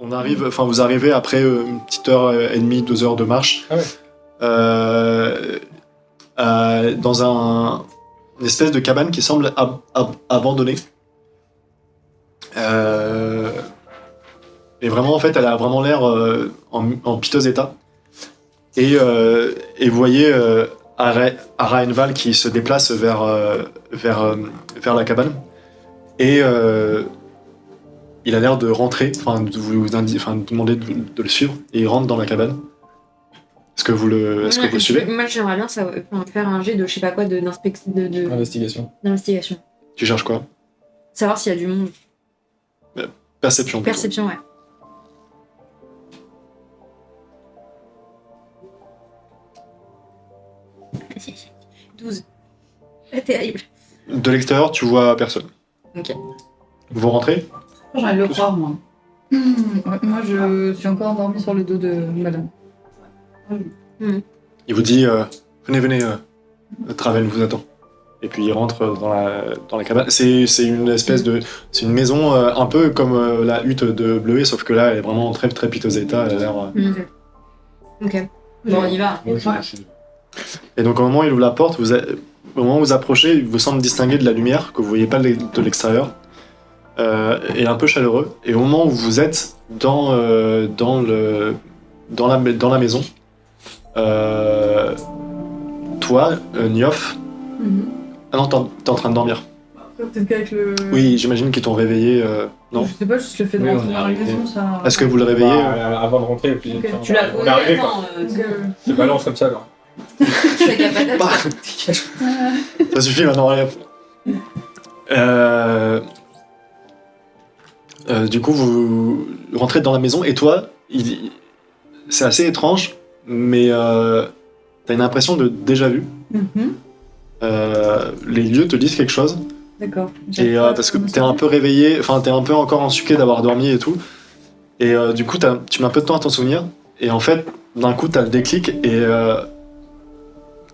vous arrivez après une petite heure et demie, 2 heures de marche, dans une espèce de cabane qui semble abandonnée. Et vraiment, en fait, elle a vraiment l'air en piteux état. Et vous voyez Araenval qui se déplace vers la cabane. Et il a l'air de rentrer, de vous demander de le suivre. Et il rentre dans la cabane. Est-ce que vous le suivez ? Moi, j'aimerais bien faire un jet de je sais pas quoi, Investigation. d'investigation. Tu cherches quoi ? Savoir s'il y a du monde. Perception. plutôt. Perception, ouais. « 12. Terrible. De l'extérieur, tu vois personne. Ok. Vous rentrez ? J'ai envie de le croire, moi. Moi, je suis encore endormie sur le dos de madame. Il vous dit venez, Traven vous attend. Et puis il rentre dans la cabane. C'est une espèce de. C'est une maison un peu comme la hutte de Bleuet, sauf que là elle est vraiment très très piteux état. Elle a l'air. Ok. Bon, on y va. Et donc au moment où il ouvre la porte, au moment où vous approchez, il vous semble distinguer de la lumière que vous voyez pas de l'extérieur. Et un peu chaleureux. Et au moment où vous êtes dans la maison, toi, Niof, ah non, t'es en train de dormir. Peut-être qu'avec le... Oui, j'imagine qu'ils t'ont réveillé, non ? Je sais pas, juste le fait de rentrer dans la maison, ça... Est-ce que vous le réveillez Avant de rentrer, puis Ok. Tu l'as on est arrivé quoi. Je balance comme ça là. C'est capable. Ça suffit maintenant, allez. Du coup, vous rentrez dans la maison et toi, c'est assez étrange, mais t'as une impression de déjà vu. Les lieux te disent quelque chose. D'accord. Et parce que t'es un peu réveillé, enfin t'es un peu encore ensuqué d'avoir dormi et tout. Et du coup, tu mets un peu de temps à t'en souvenir. Et en fait, d'un coup, t'as le déclic et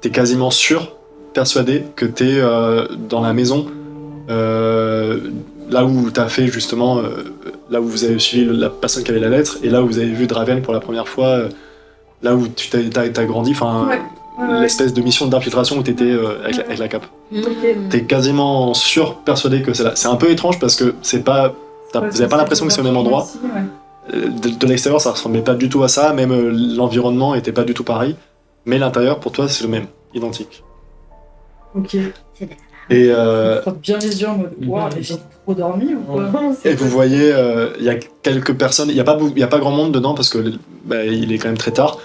t'es quasiment sûr, persuadé que t'es dans la maison. Là où t'as fait justement, là où vous avez suivi la personne qui avait la lettre, et là où vous avez vu Draven pour la première fois, là où t'as grandi, enfin l'espèce de mission d'infiltration où t'étais avec la cape. T'es quasiment sûr, persuadé que c'est là. C'est un peu étrange parce que c'est pas, vous avez pas l'impression que c'est au même endroit. De l'extérieur, ça ressemblait pas du tout à ça, même l'environnement était pas du tout pareil, mais l'intérieur pour toi c'est le même, identique. Ok. Et Je frotte bien les yeux en mode waouh, j'ai trop dormi ou quoi? Et vous voyez, il y a quelques personnes, il y a pas grand monde dedans parce que il est quand même très tard.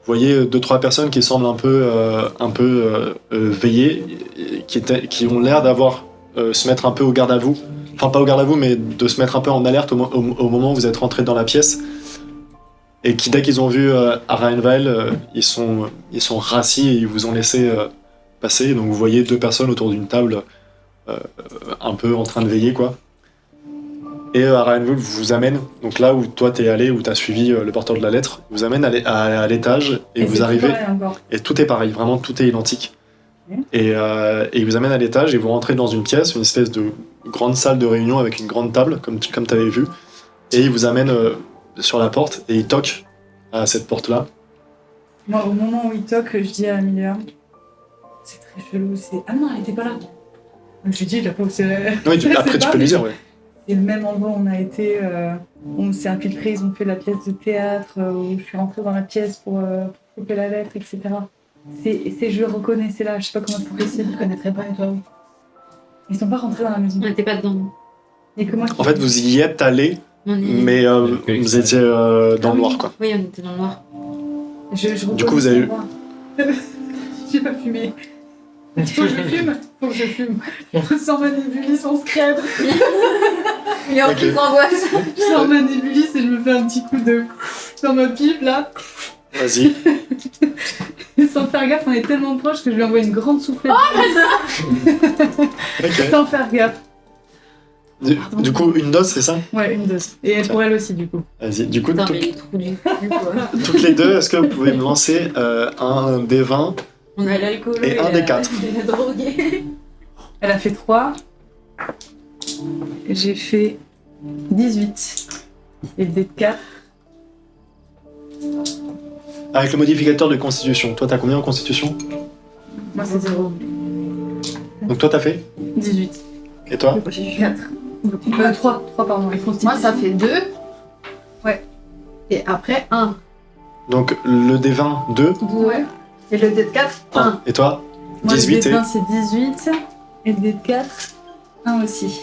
Vous voyez 2-3 personnes qui semblent un peu veillées, qui ont l'air d'avoir se mettre un peu au garde à vous. Enfin pas au garde à vous, mais de se mettre un peu en alerte au moment où vous êtes rentré dans la pièce. Et qui dès qu'ils ont vu Araenval, ils sont rassis et ils vous ont laissé passer. Donc vous voyez 2 personnes autour d'une table un peu en train de veiller quoi. Et Araenval vous amène, donc là où toi t'es allé, où t'as suivi le porteur de la lettre, vous amène à l'étage et vous arrivez. Et tout est pareil, vraiment tout est identique. Et il vous amène à l'étage et vous rentrez dans une pièce, une espèce de grande salle de réunion avec une grande table, comme t'avais vu. Et il vous amène sur la porte et il toque à cette porte-là. Moi, au moment où il toque, je dis à Amelia, c'est très chelou, c'est... Ah non, elle était pas là. Donc je lui dis, il a pas aussi... Oui, après tu peux lui dire, ouais. C'est le même endroit où on a été, on s'est infiltrés, ils ont fait la pièce de théâtre, où je suis rentrée dans la pièce pour couper la lettre, etc. Je le reconnais, c'est là, je sais pas comment c'est possible, je connaîtrais pas, et toi. Ils sont pas rentrés dans la maison. On n'était pas dedans. Et que moi, En fait, vous y êtes allé, mais vous étiez dans le noir, quoi. Oui, on était dans le noir. Du coup, vous avez eu... J'ai pas fumé. Faut que je fume. Je sors ma nébulis en scred. Il est en crise d'angoisse. Je sors ma nébulis et je me fais un petit coup de... dans ma pipe, là. Vas-y. Et sans faire gaffe, on est tellement proches que je lui envoie une grande soufflette. Okay. Sans faire gaffe. Du coup, une dose, c'est ça? Ouais, une dose. Et pour elle aussi, du coup. Vas-y, du coup, Putain, mais les trous du cul, quoi. toutes les deux, est-ce que vous pouvez me lancer un des 20 On a l'alcool et un des 4? la droguée. Elle a fait 3. J'ai fait 18. Et le dé de 4. Avec le modificateur de constitution. Toi, t'as combien en constitution? Moi, c'est 0. Donc toi, t'as fait? 18. Et toi? Moi, j'ai 4. 3, pardon. Et constitution. Moi, ça fait 2. Ouais. Et après, 1. Donc le D20, 2. Ouais. Et le dé de 4, 1. Et toi? Moi, 18 le dé et de 20, c'est 18. Et le dé de 4, 1 aussi.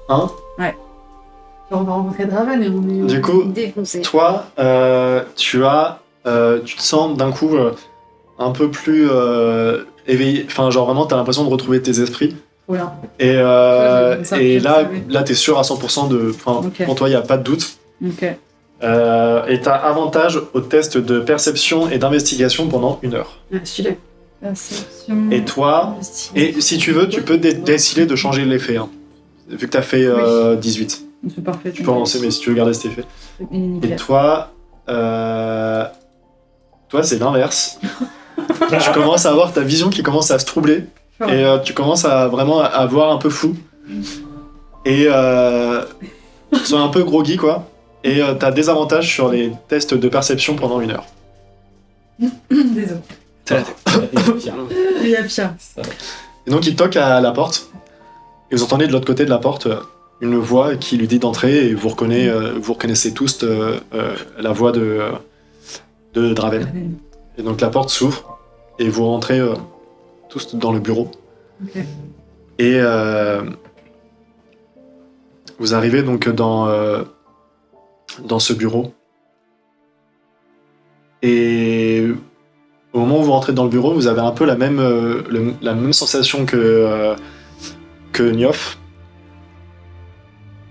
1. On va rencontrer Draven et on est Du coup, défoncé. toi, tu te sens d'un coup un peu plus éveillé. Enfin, genre vraiment, t'as l'impression de retrouver tes esprits. Trop bien. Et, Ouais, ça, et je là, savais. là, t'es sûr à 100% de. Enfin, Ok. pour toi, il n'y a pas de doute. Ok. Et t'as avantage au test de perception et d'investigation pendant 1 heure. Ah, stylé. Perception. Et toi, et si tu veux, tu peux décider de changer l'effet. Hein. Vu que t'as fait 18. C'est parfait. Tu peux relancer, mais si tu veux garder cet effet. Et Nickel. toi, c'est l'inverse. Tu commences à avoir ta vision qui commence à se troubler. Et tu commences à vraiment à voir un peu flou. Et tu te sens un peu groggy, quoi. Et t'as des avantages sur les tests de perception pendant 1 heure. Désolé. Il y a pire. Et donc il toque à la porte. Et vous entendez de l'autre côté de la porte une voix qui lui dit d'entrer. Et vous reconnaissez tous la voix de Draven. Et donc la porte s'ouvre. Et vous rentrez tous dans le bureau. Ok. Et vous arrivez donc dans ce bureau. Et au moment où vous rentrez dans le bureau, vous avez un peu la même sensation que Niof.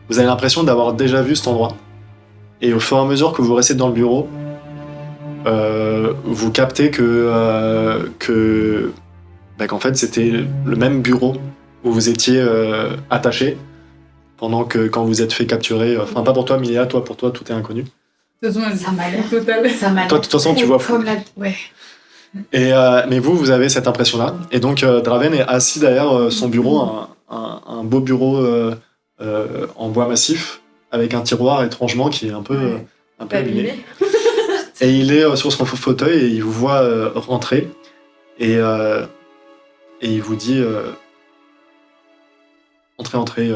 Vous avez l'impression d'avoir déjà vu cet endroit. Et au fur et à mesure que vous restez dans le bureau, vous captez qu'en fait c'était le même bureau où vous étiez attaché pendant que quand vous êtes fait capturer. Enfin, pas pour toi, Miléa, pour toi, tout est inconnu. De toute façon, Ça m'a l'air. total. Ça m'a Toi, de toute façon, tu vois flou. comme la... Ouais. Et, mais vous avez cette impression-là. Et donc, Draven est assis derrière son bureau, un beau bureau en bois massif, avec un tiroir étrangement qui est un peu abîmé. Et il est sur son fauteuil et il vous voit rentrer. Et il vous dit entrez,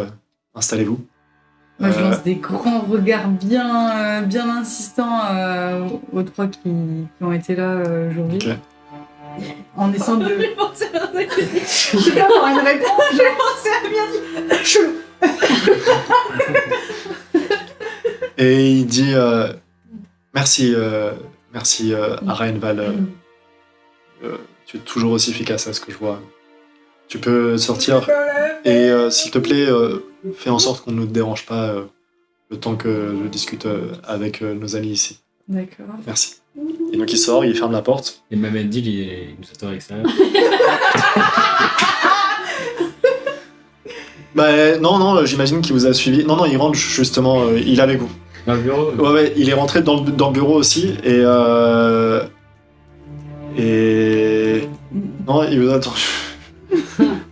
installez-vous. Moi, je lance des grands regards bien insistants aux 3 qui ont été là aujourd'hui. Ok. En essayant de... Je pensais à une réponse, je pensais à bien dit. Chelou. Et il dit merci Araenval. Tu es toujours aussi efficace à ce que je vois. Tu peux sortir et s'il te plaît, fais en sorte qu'on ne te dérange pas le temps que je discute avec nos amis ici. D'accord. Merci. Et donc il sort, il ferme la porte. Et même Andy, il nous attend à l'extérieur. Bah non, j'imagine qu'il vous a suivi. Non, il rentre justement, il est avec vous. Dans le bureau Ouais, il est rentré dans le bureau aussi et non, il vous attend.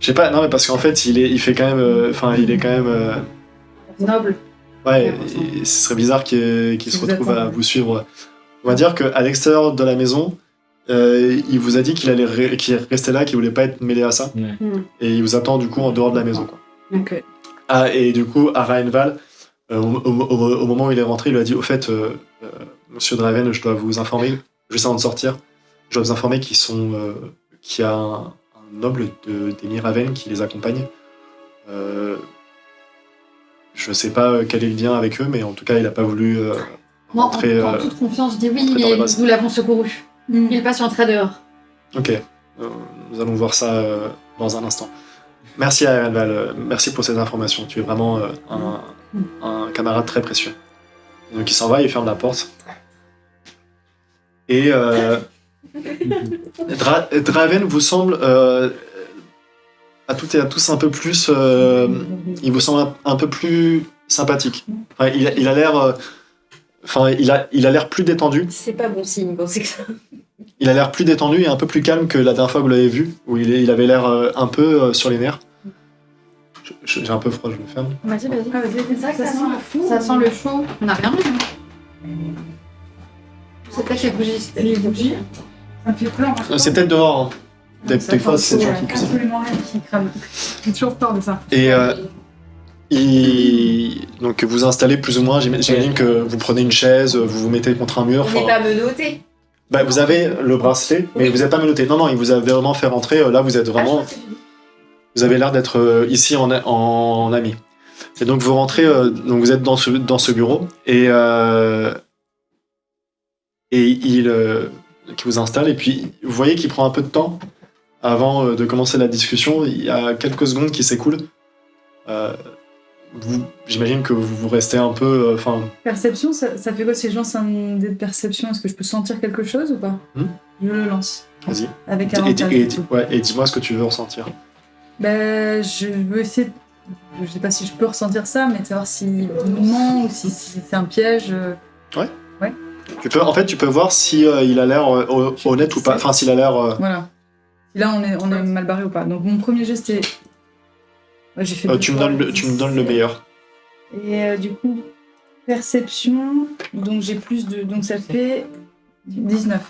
Je sais pas, non mais parce qu'en fait il fait quand même, il est quand même. Noble. Ouais, ce serait bizarre qu'il se vous retrouve à attend. vous suivre. On va dire qu'à l'extérieur de la maison, il vous a dit qu'il allait qu'il restait là, qu'il voulait pas être mêlé à ça, Ouais. et il vous attend du coup en dehors de la maison, quoi. Ok. Ah, et du coup, à Raenval, au moment où il est rentré, il lui a dit au fait, monsieur Draven, je dois vous informer, juste avant de sortir, je dois vous informer qu'il y a un noble des Raven qui les accompagne. Je sais pas quel est le lien avec eux, mais en tout cas, il a pas voulu Moi, rentrer. en toute confiance, je dis oui, rentrer dans les mais bases. nous l'avons secouru. Il patientera dehors. Ok, nous allons voir ça dans un instant. Merci à Raenval, merci pour ces informations. Tu es vraiment un camarade très précieux. Donc il s'en va, il ferme la porte. Et Draven vous semble à toutes et à tous un peu plus. Il vous semble un peu plus sympathique. Enfin, il a l'air. Il a l'air plus détendu. C'est pas bon signe quand c'est que ça. Il a l'air plus détendu et un peu plus calme que la dernière fois que vous l'avez vu, où il avait l'air un peu sur les nerfs. J'ai un peu froid, je me ferme. Vas-y, vas-y. Ah, vas-y, C'est vrai que ça sent le fou. ça sent le chaud. On n'a rien mis. C'est peut-être les bougies. Les bougies. Ça me fait peur. C'est peut-être dehors. Hein. Des fois, c'est des gens qui cuisinent. absolument rien qui crame. J'ai toujours peur de ça. Et donc vous installez plus ou moins, j'imagine que vous prenez une chaise, vous vous mettez contre un mur. On n'est pas menotté. Bah, vous avez le bracelet, mais vous n'êtes pas menotté. Non, il vous a vraiment fait rentrer. Là, vous êtes vraiment. Vous avez l'air d'être ici en ami. Et donc vous rentrez, donc vous êtes dans ce bureau et il qui vous installe et puis vous voyez qu'il prend un peu de temps avant de commencer la discussion. Il y a quelques secondes qui s'écoulent. J'imagine que vous restez un peu. Perception, ça fait quoi ces gens, c'est un dé de perception? Est-ce que je peux sentir quelque chose ou pas? Je le lance. Vas-y. Avec avantage. Et dis-moi ce que tu veux ressentir. Ben, je veux essayer. Je sais pas si je peux ressentir ça, mais de savoir si il ment ou si c'est un piège. Tu peux voir si il a l'air honnête ou pas. Enfin, s'il a l'air. Voilà. Si là, on est mal barré ou pas. Donc, mon premier geste est. Ouais, j'ai fait tu me donnes le meilleur. Et du coup, perception. Donc, j'ai plus de. Donc, ça fait 19.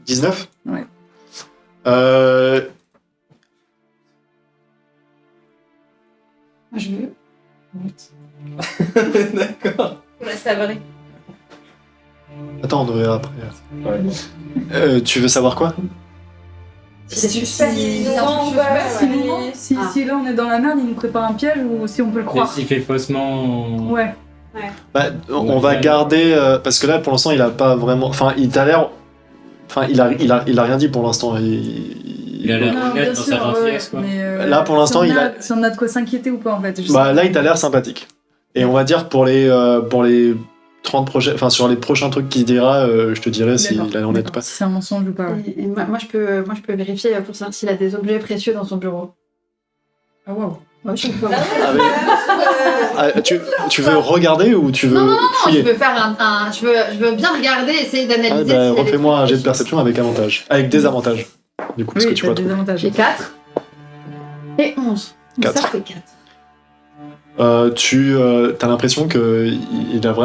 19 ? Ouais. Moi, je veux. D'accord. On laisse savourer. Attends, on verra après. Tu veux savoir quoi? Si Si là on est dans la merde, il nous prépare un piège ou si on peut le Et croire. s'il fait faussement. Ouais. Bah, on va garder parce que là pour l'instant il a pas vraiment. Enfin, il t'a l'air. Enfin, il a rien dit pour l'instant. Il a l'air Non, honnête bien dans sûr, sa gentillesse, quoi. mais, Là, pour l'instant, si il a. Si on a de quoi s'inquiéter ou pas en fait. Je Bah sais là pas. il t'a l'air sympathique. Et on va dire pour les 30 prochains. Enfin, sur les prochains trucs qu'il dira, je te dirai s'il D'accord, a l'air honnête ou d'accord. pas. Si c'est un mensonge ou pas. Ouais. Et moi, je peux vérifier pour savoir s'il a des objets précieux dans son bureau. Ah waouh. Ouais, je peux. Tu veux regarder ou tu veux Non, fouiller? je veux faire je veux bien regarder, essayer d'analyser. Ah, s'il y a des refais-moi un trucs jet de précieux. perception avec avantage. Avec des avantages. Du coup, parce que Oui, tu t'as vois des trop. avantages. J'ai 4 et 11. Donc 4. ça fait 4. Tu as l'impression que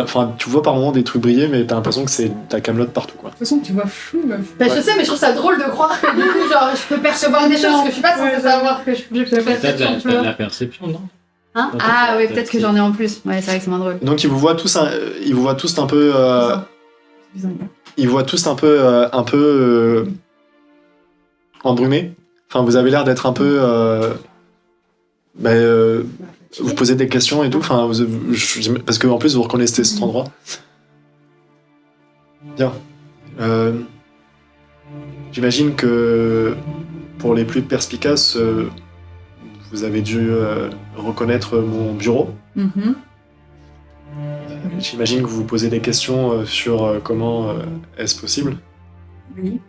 enfin, tu vois par moments des trucs briller, mais t'as l'impression que c'est ta camelote partout, quoi. De toute façon, tu vois flou, meuf. Bah, je sais, mais je trouve ça drôle de croire que du coup, genre, je peux percevoir des choses que je suis pas censée savoir que je peux T'as de percevoir. t'as de la perception, non? Hein? Ah oui, peut-être que j'en ai en plus. Ouais, c'est vrai que c'est moins drôle. Donc ils vous voient tous un peu. Bizarre. Ils voient tous un peu embrumés. Enfin, vous avez l'air d'être un peu. Vous posez des questions et tout. Enfin, parce que en plus vous reconnaissez cet endroit. Bien. J'imagine que pour les plus perspicaces, vous avez dû reconnaître mon bureau. Mhm. J'imagine que vous vous posez des questions sur comment est-ce possible. Oui.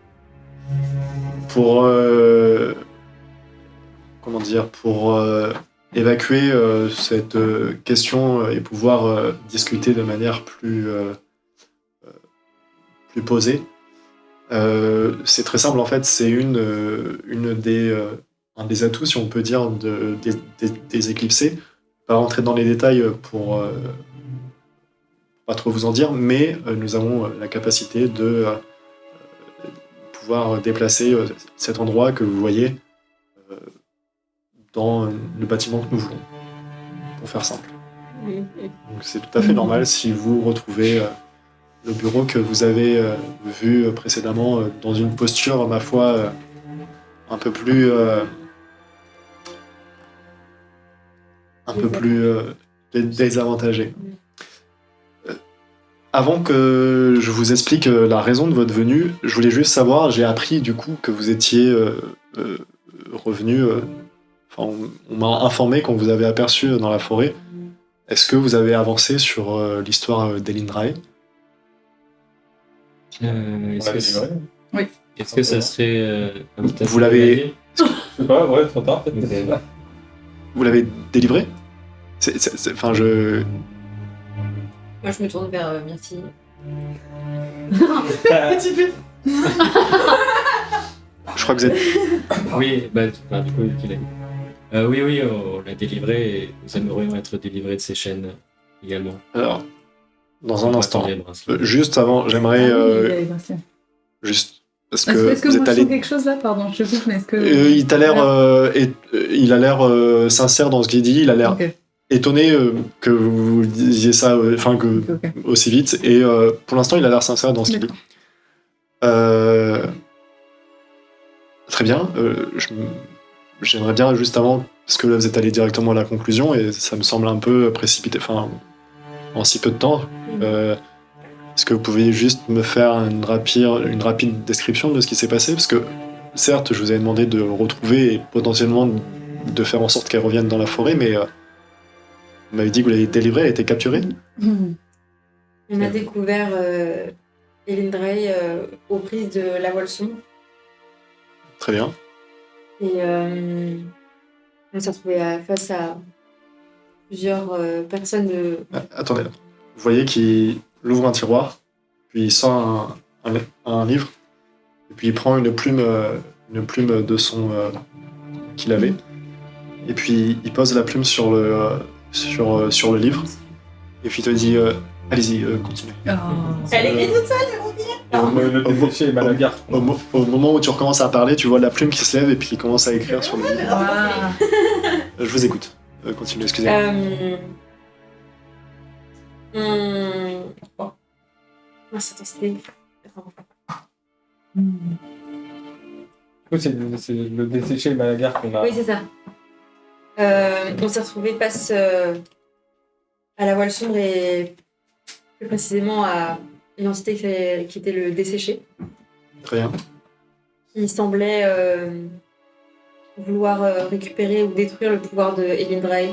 Pour évacuer cette question et pouvoir discuter de manière plus posée. C'est très simple en fait, c'est un des atouts, si on peut dire, des éclipsés. Pas rentrer dans les détails pour pas trop vous en dire, mais nous avons la capacité de pouvoir déplacer cet endroit que vous voyez dans le bâtiment que nous voulons, pour faire simple. Donc c'est tout à fait normal si vous retrouvez le bureau que vous avez vu précédemment dans une posture, ma foi, un peu plus désavantagée. Avant que je vous explique la raison de votre venue, je voulais juste savoir, j'ai appris du coup que vous étiez revenu, on m'a informé qu'on vous avait aperçu dans la forêt. Est-ce que vous avez avancé sur l'histoire d'Elindrae? Est-ce que ça serait... Vous l'avez... Je sais pas, ouais, trop tard peut-être. Vous l'avez délivré? Enfin, je... Moi, je me tourne vers Myrtille. Je crois que vous êtes... Oui, du coup, qu'il a dit. Oui, on l'a délivré et nous aimerions être délivrés de ces chaînes également. Alors, dans un On va instant. attendre les bracelets. Juste avant, j'aimerais Ah oui, il y a les bracelets. juste parce Est-ce que est-ce que vous moi êtes je allé. sens quelque chose là? Pardon, je te coupe, mais est-ce que. Il t'a l'air, il a l'air sincère dans ce qu'il dit. Il a l'air Ok, étonné que vous disiez ça, enfin que ok. aussi vite. Et pour l'instant, il a l'air sincère dans ce qu'il dit. D'accord. Très bien. J'aimerais bien juste avant, parce que là vous êtes allé directement à la conclusion et ça me semble un peu précipité, enfin en si peu de temps. Est-ce que vous pouvez juste me faire une rapide description de ce qui s'est passé? Parce que certes, je vous avais demandé de le retrouver et potentiellement de faire en sorte qu'elle revienne dans la forêt, mais vous m'avez dit que vous l'avez délivrée, elle a été capturée. On a découvert Elindrei aux prises de la voile sombre. Très bien. Et on s'est retrouvé face à plusieurs personnes de. Attendez, vous voyez qu'il ouvre un tiroir, puis il sort un livre, et puis il prend une plume de son qu'il avait, et puis il pose la plume sur le livre, et puis il te dit allez-y, continuez. Elle écrit toute seule. Le desséché est Malagar. Au moment où tu recommences à parler, tu vois la plume qui se lève et puis il commence à écrire sur le livre. Ah. Je vous écoute. Continuez, excusez-moi. Bon. Ah, c'était. Du coup, c'est le desséché Malagar qu'on a. Oui, c'est ça. On s'est retrouvé face à la voile sombre et plus précisément à une entité qui était le desséché, Très bien. qui semblait vouloir récupérer ou détruire le pouvoir de Elindrei.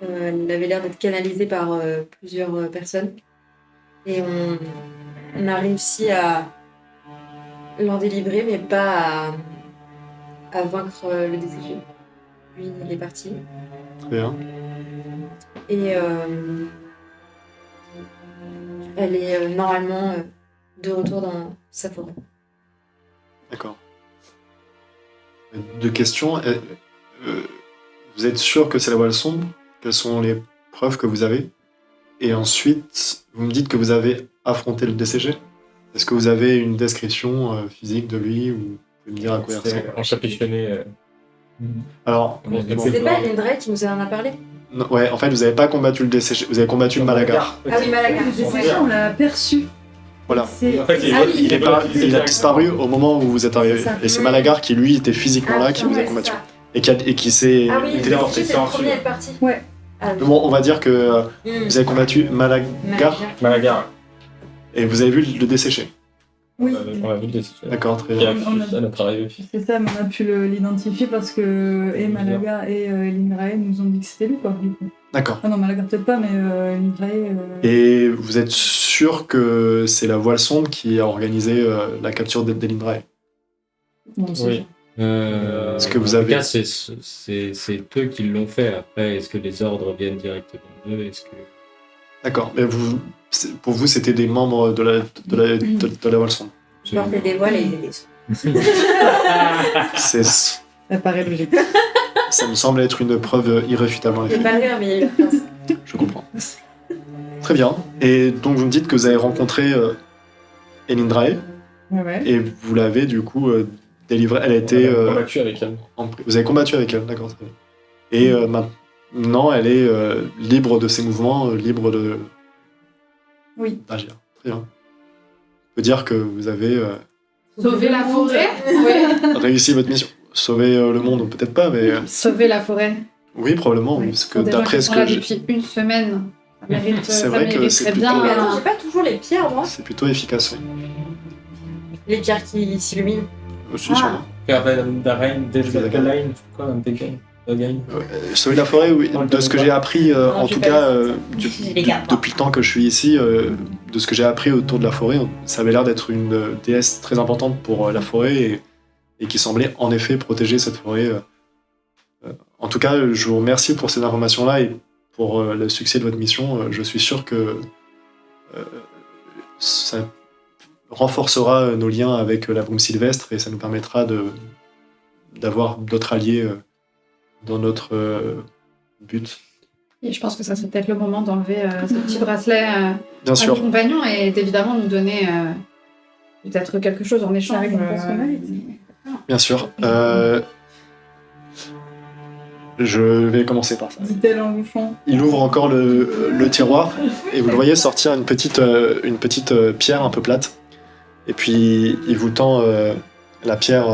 Elle avait l'air d'être canalisée par plusieurs personnes. Et on a réussi à l'en délivrer, mais pas à vaincre le desséché. Puis il est parti. Très bien. Et elle est normalement de retour dans sa forêt. D'accord. Deux questions. Vous êtes sûr que c'est la voile sombre? Quelles sont les preuves que vous avez? Et ensuite, vous me dites que vous avez affronté le DCG. Est-ce que vous avez une description physique de lui ou vous pouvez me dire à quoi il ressemble? Encapuchonné. Alors, C'est pas Elindrei qui nous en a parlé? non, ouais, en fait, vous n'avez pas combattu le DCG, vous avez combattu le Malagar. Ah oui, Malagar. On l'a aperçu. Voilà. C'est- En fait, Il a disparu au moment où vous êtes arrivé. C'est ça. Et c'est Malagar qui, lui, était physiquement là, qui vous a combattu. Et qui s'est Ah oui, le téléporté. desséché, c'est le premier à être parti. Ouais. Ah oui. Bon, on va dire que Mm. vous avez combattu Malagar Malagar. et vous avez vu le desséché. Oui. On a vu le desséché. D'accord, très Qui a bien. On a- fui à notre arrivée. C'est ça, mais on a pu l'identifier parce que et Malaga et Elindrei nous ont dit que c'était lui, quoi. Du coup. D'accord. Ah non, Malaga peut-être pas, mais Elindrei. Et vous êtes sûr que c'est la voile sombre qui a organisé la capture d'Elindrei? Non, c'est Oui. sûr. Est-ce que vous En tout avez- cas, c'est eux qui l'ont fait. Après, est-ce que les ordres viennent directement d'eux? Est-ce que... D'accord. Mais pour vous, c'était des membres de la voile sombre. Je portais des voiles et ils étaient sous. C'est- Ça paraît logique. Ça me semble être une preuve irréfutable en C'est effet. pas rire, mais il y a eu la phrase. Je comprends. Très bien. Et donc vous me dites que vous avez rencontré Elindrei Ouais. et vous l'avez du coup délivrée. Elle a été On a combattu avec elle. vous avez combattu avec elle, d'accord. Très bien. Et maintenant, elle est libre de ses mouvements, libre de Oui. d'agir. Très bien. On peut dire que vous avez Sauver la forêt? Oui. réussi votre mission. Sauver le monde, peut-être pas, mais Sauver la forêt. oui, probablement. Oui. Parce que Pour des gens d'après qui ce sont que là j'ai, depuis une semaine. Ça mérite, C'est ça vrai que mériterait c'est bien. plutôt- Mais attends, j'ai pas toujours les pierres, moi. c'est plutôt efficace. Oui. Les pierres qui s'illuminent. Aussi, Ah. sûrement. Sauver la forêt, oui. De ce que j'ai appris, en j'ai tout pas cas, vu ça. Les gars, depuis le temps que je suis ici, de ce que j'ai appris autour de la forêt, ça avait l'air d'être une déesse très importante pour la forêt et qui semblait en effet protéger cette forêt. En tout cas, je vous remercie pour ces informations-là et pour le succès de votre mission. Je suis sûr que ça renforcera nos liens avec la brume sylvestre et ça nous permettra d'avoir d'autres alliés dans notre but. Et je pense que ça serait peut-être le moment d'enlever ce petit bracelet Bien à sûr. nos compagnons et d'évidemment nous donner peut-être quelque chose en échange. récompense qu'on mérite. Bien sûr. Je vais commencer par ça. Dit-elle en bouffant. Il ouvre encore le tiroir et vous le voyez sortir une petite pierre un peu plate. Et puis il vous tend la pierre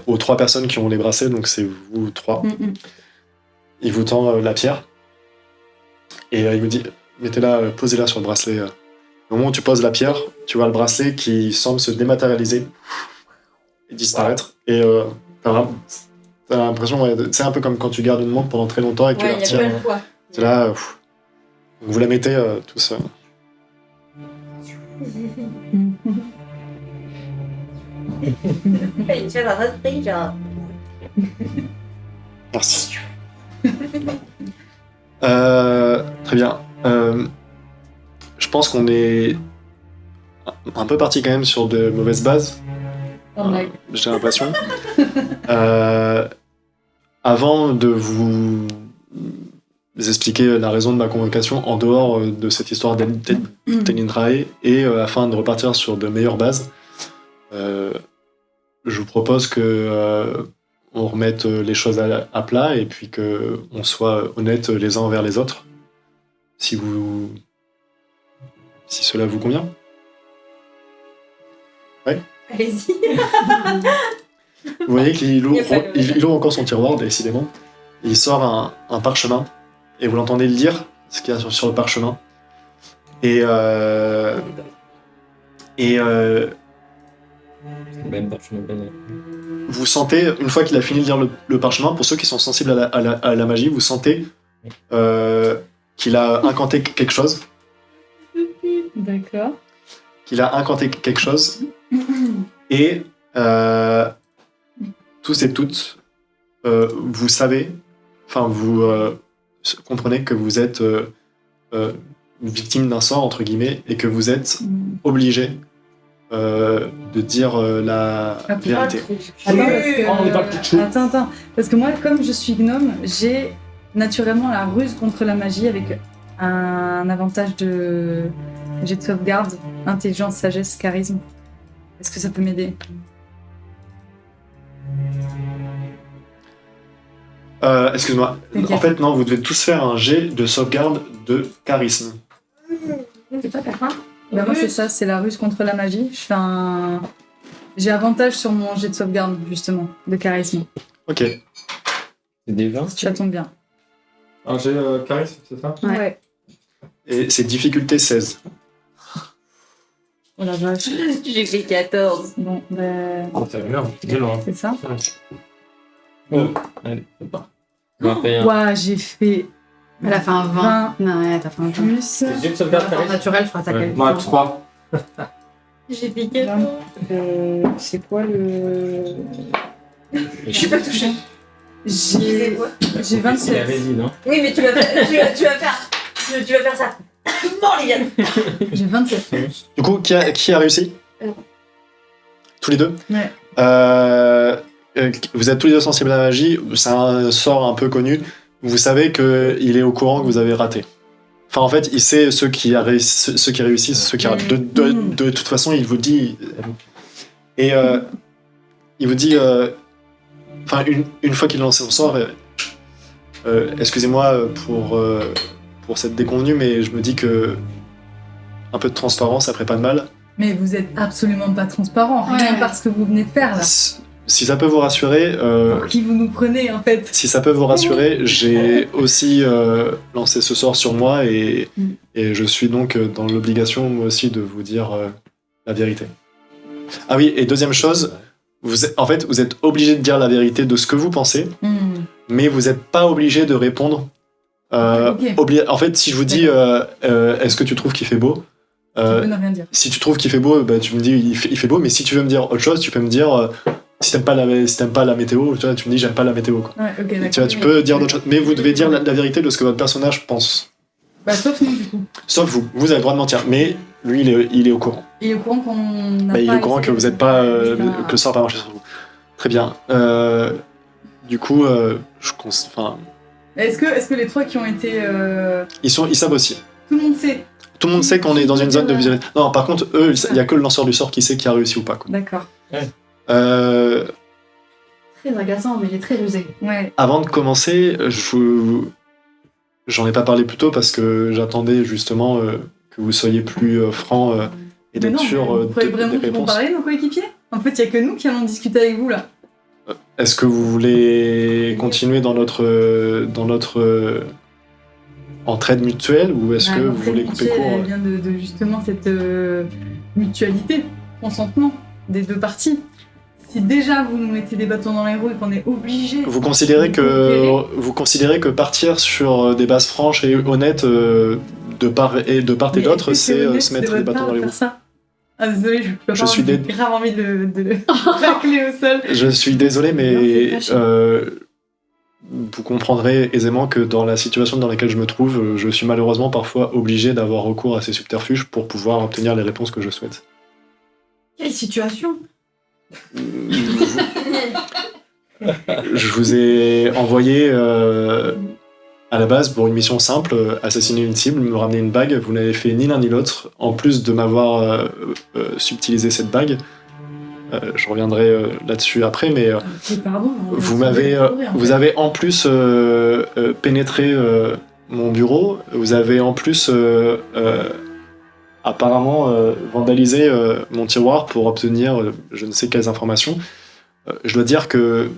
aux 3 personnes qui ont les bracelets, donc c'est vous 3. Il vous tend la pierre et il vous dit mettez-la, posez-la sur le bracelet. Au moment où tu poses la pierre, tu vois le bracelet qui semble se dématérialiser et disparaître. Et t'as l'impression, ouais, c'est un peu comme quand tu gardes une montre pendant très longtemps et que tu la Ouais, il y a retires. plein de fois. C'est là, donc vous la mettez tous. Il fait un esprit, genre. Merci. Très bien. Je pense qu'on est un peu parti quand même sur de mauvaises bases. J'ai l'impression. Avant de vous expliquer la raison de ma convocation en dehors de cette histoire d'Elindrae et afin de repartir sur de meilleures bases, je vous propose que on remette les choses à plat et puis que on soit honnêtes les uns envers les autres. Si cela vous convient. Allez-y. Vous voyez qu'il Il y a pas ouvre, de- il ouvre encore son tiroir, décidément. Il sort un parchemin, et vous l'entendez le lire, ce qu'il y a sur le parchemin. Et Même parchemin bien. vous sentez, une fois qu'il a fini de lire le parchemin, pour ceux qui sont sensibles à la magie, vous sentez qu'il a incanté quelque chose. D'accord. Qu'il a incanté quelque chose. Et tous et toutes, vous savez, enfin vous comprenez que vous êtes victime d'un sort, entre guillemets, et que vous êtes obligé de dire la vérité. Attends. Parce que moi, comme je suis gnome, j'ai naturellement la ruse contre la magie avec un avantage de jet de sauvegarde, intelligence, sagesse, charisme. Est-ce que ça peut m'aider? Excuse-moi. T'inquiète. En fait, non, vous devez tous faire un jet de sauvegarde de charisme. C'est pas ta fin? Bah moi c'est ça, c'est la ruse contre la magie. J'ai avantage sur mon jet de sauvegarde, justement, de charisme. Ok. C'est des 20. Ça tombe bien. Un G charisme, c'est ça? Ouais. Et c'est difficulté 16. Oh la vache. J'ai fait 14. Bon, bah, Oh, c'est bien. C'est loin. c'est ça. Oh, allez, c'est pas. 21. Ouah, j'ai fait Elle a fait un 20. Non, ouais, t'as fait un 20. plus. J'ai une sauvegarde En charisme. naturel, je crois que ça Ouais. calcule. Moi, 3. J'ai fait 14. C'est quoi le... Je suis pas touchée. J'ai j'ai C'est la 27. résine, hein. Oui, mais tu vas faire ça. Bon, les gars. J'ai 27. Du coup, qui a réussi Tous les deux Ouais. Vous êtes tous les deux sensibles à la magie, c'est un sort un peu connu. Vous savez qu'il est au courant que vous avez raté. Enfin, en fait, il sait ceux qui réussissent, ceux qui ratent. De toute façon, il vous dit. Et il vous dit. Enfin, une fois qu'il a lancé son sort, excusez-moi pour cette déconvenue, mais je me dis que un peu de transparence, ça ferait pas de mal. Mais vous êtes absolument pas transparent, rien Ouais. par ce que vous venez de faire là. Si ça peut vous rassurer, Pour qui vous nous prenez en fait. si ça peut vous rassurer, j'ai aussi lancé ce sort sur moi et je suis donc dans l'obligation moi aussi de vous dire la vérité. Ah oui, et deuxième chose, vous êtes obligé de dire la vérité de ce que vous pensez, mais vous n'êtes pas obligé de répondre. Ok. En fait, si je vous dis est-ce que tu trouves qu'il fait beau, Tu peux ne rien dire. si tu trouves qu'il fait beau, bah, tu me dis il fait beau, mais si tu veux me dire autre chose, tu peux me dire si t'aimes pas la météo, tu vois, tu me dis j'aime pas la météo, quoi. Ouais, ok, d'accord. Tu vois, tu peux dire d'autres choses, mais vous devez dire la vérité de ce que votre personnage pense. Bah, sauf nous du coup. Sauf vous avez le droit de mentir, mais lui il est au courant. Il est au courant qu'on n'a Bah, il est pas au courant essayé que vous de- n'êtes pas etc. que ça n'a pas marché sur vous. Très bien. Du coup, Est-ce que les 3 qui ont été... ils savent aussi. Tout le monde sait. Tout le monde sait qu'on est dans une zone de visibilité. Non, par contre, eux, il y a que le lanceur du sort qui sait qui a réussi ou pas. Quoi. D'accord. Très agaçant, mais il est très rusé. Ouais. Avant de commencer, j'en ai pas parlé plus tôt parce que j'attendais justement que vous soyez plus franc et Mais d'être non, sûr vous croyez des vraiment qu'ils vont réponses. parler, nos coéquipiers? En fait, il n'y a que nous qui allons discuter avec vous, là. Est-ce que vous voulez continuer dans notre entraide mutuelle ou est-ce que vous voulez couper court Elle vient de justement cette mutualité, consentement des 2 parties. Si déjà vous nous mettez des bâtons dans les roues et qu'on est obligé... Vous considérez que partir sur des bases franches et honnêtes de part et d'autre, c'est se mettre des bâtons dans les roues. Ça ah désolé, je peux pas. J'ai grave envie de le tacler au sol. Je suis désolé, mais Non, c'est vous comprendrez aisément que dans la situation dans laquelle je me trouve, je suis malheureusement parfois obligé d'avoir recours à ces subterfuges pour pouvoir obtenir les réponses que je souhaite. Quelle situation? Je vous ai envoyé à la base pour une mission simple, assassiner une cible, me ramener une bague. Vous n'avez fait ni l'un ni l'autre, en plus de m'avoir subtilisé cette bague. Je reviendrai là-dessus après, mais Pardon, vous avez en plus pénétré mon bureau. Vous avez en plus apparemment vandalisé mon tiroir pour obtenir je ne sais quelles informations. Je dois dire que,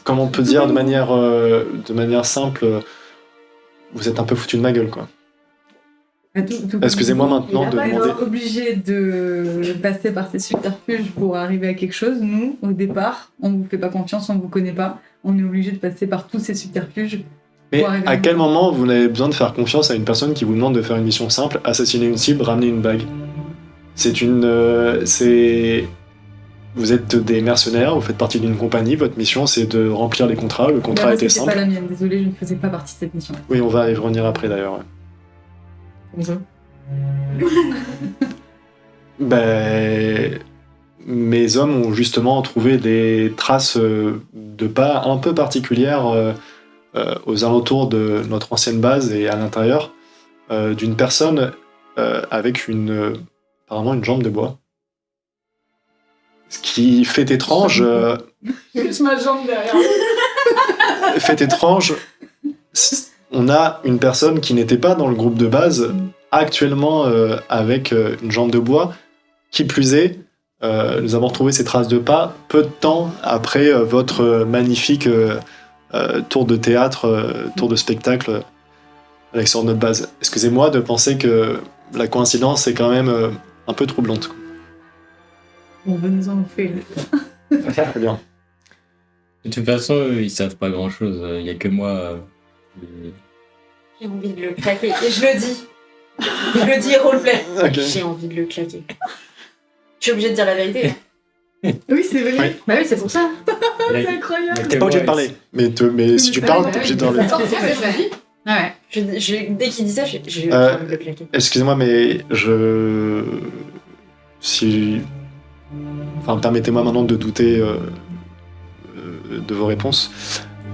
comme on peut dire de manière simple, vous êtes un peu foutu de ma gueule, quoi. Excusez-moi maintenant de On demander. est obligé de passer par ces subterfuges pour arriver à quelque chose. Nous, au départ, on ne vous fait pas confiance, on ne vous connaît pas. On est obligé de passer par tous ces subterfuges. Mais à quel moment vous n'avez besoin de faire confiance à une personne qui vous demande de faire une mission simple, assassiner une cible, ramener une bague? Vous êtes des mercenaires, vous faites partie d'une compagnie, votre mission c'est de remplir les contrats, le contrat était C'est simple. pas la mienne, désolé, je ne faisais pas partie de cette mission. Oui, on va y revenir après d'ailleurs. Comme ça. Mes hommes ont justement trouvé des traces de pas un peu particulières aux alentours de notre ancienne base et à l'intérieur d'une personne avec apparemment une jambe de bois. Ce qui fait étrange. Juste ma jambe derrière. Fait étrange. On a une personne qui n'était pas dans le groupe de base actuellement avec une jambe de bois. Qui plus est, nous avons retrouvé ces traces de pas peu de temps après votre magnifique tour de théâtre, tour de spectacle avec sur notre base. Excusez-moi de penser que la coïncidence est quand même un peu troublante. Bon, venez-en au fait. Très bien. De toute façon, eux, ils savent pas grand-chose. Il y a que moi. J'ai envie de le claquer. Et je le dis. Je le dis roleplay. Ok. J'ai envie de le claquer. Je suis obligée de dire la vérité. Hein. Oui, c'est vrai. Oui. Bah oui, c'est pour ça. C'est incroyable. T'es pas obligé de parler, mais si tu parles, t'es obligé de parler. C'est vrai. Ah ouais. Dès qu'il dit ça, j'ai envie de le claquer. Excusez-moi, mais Enfin, permettez-moi maintenant de douter de vos réponses.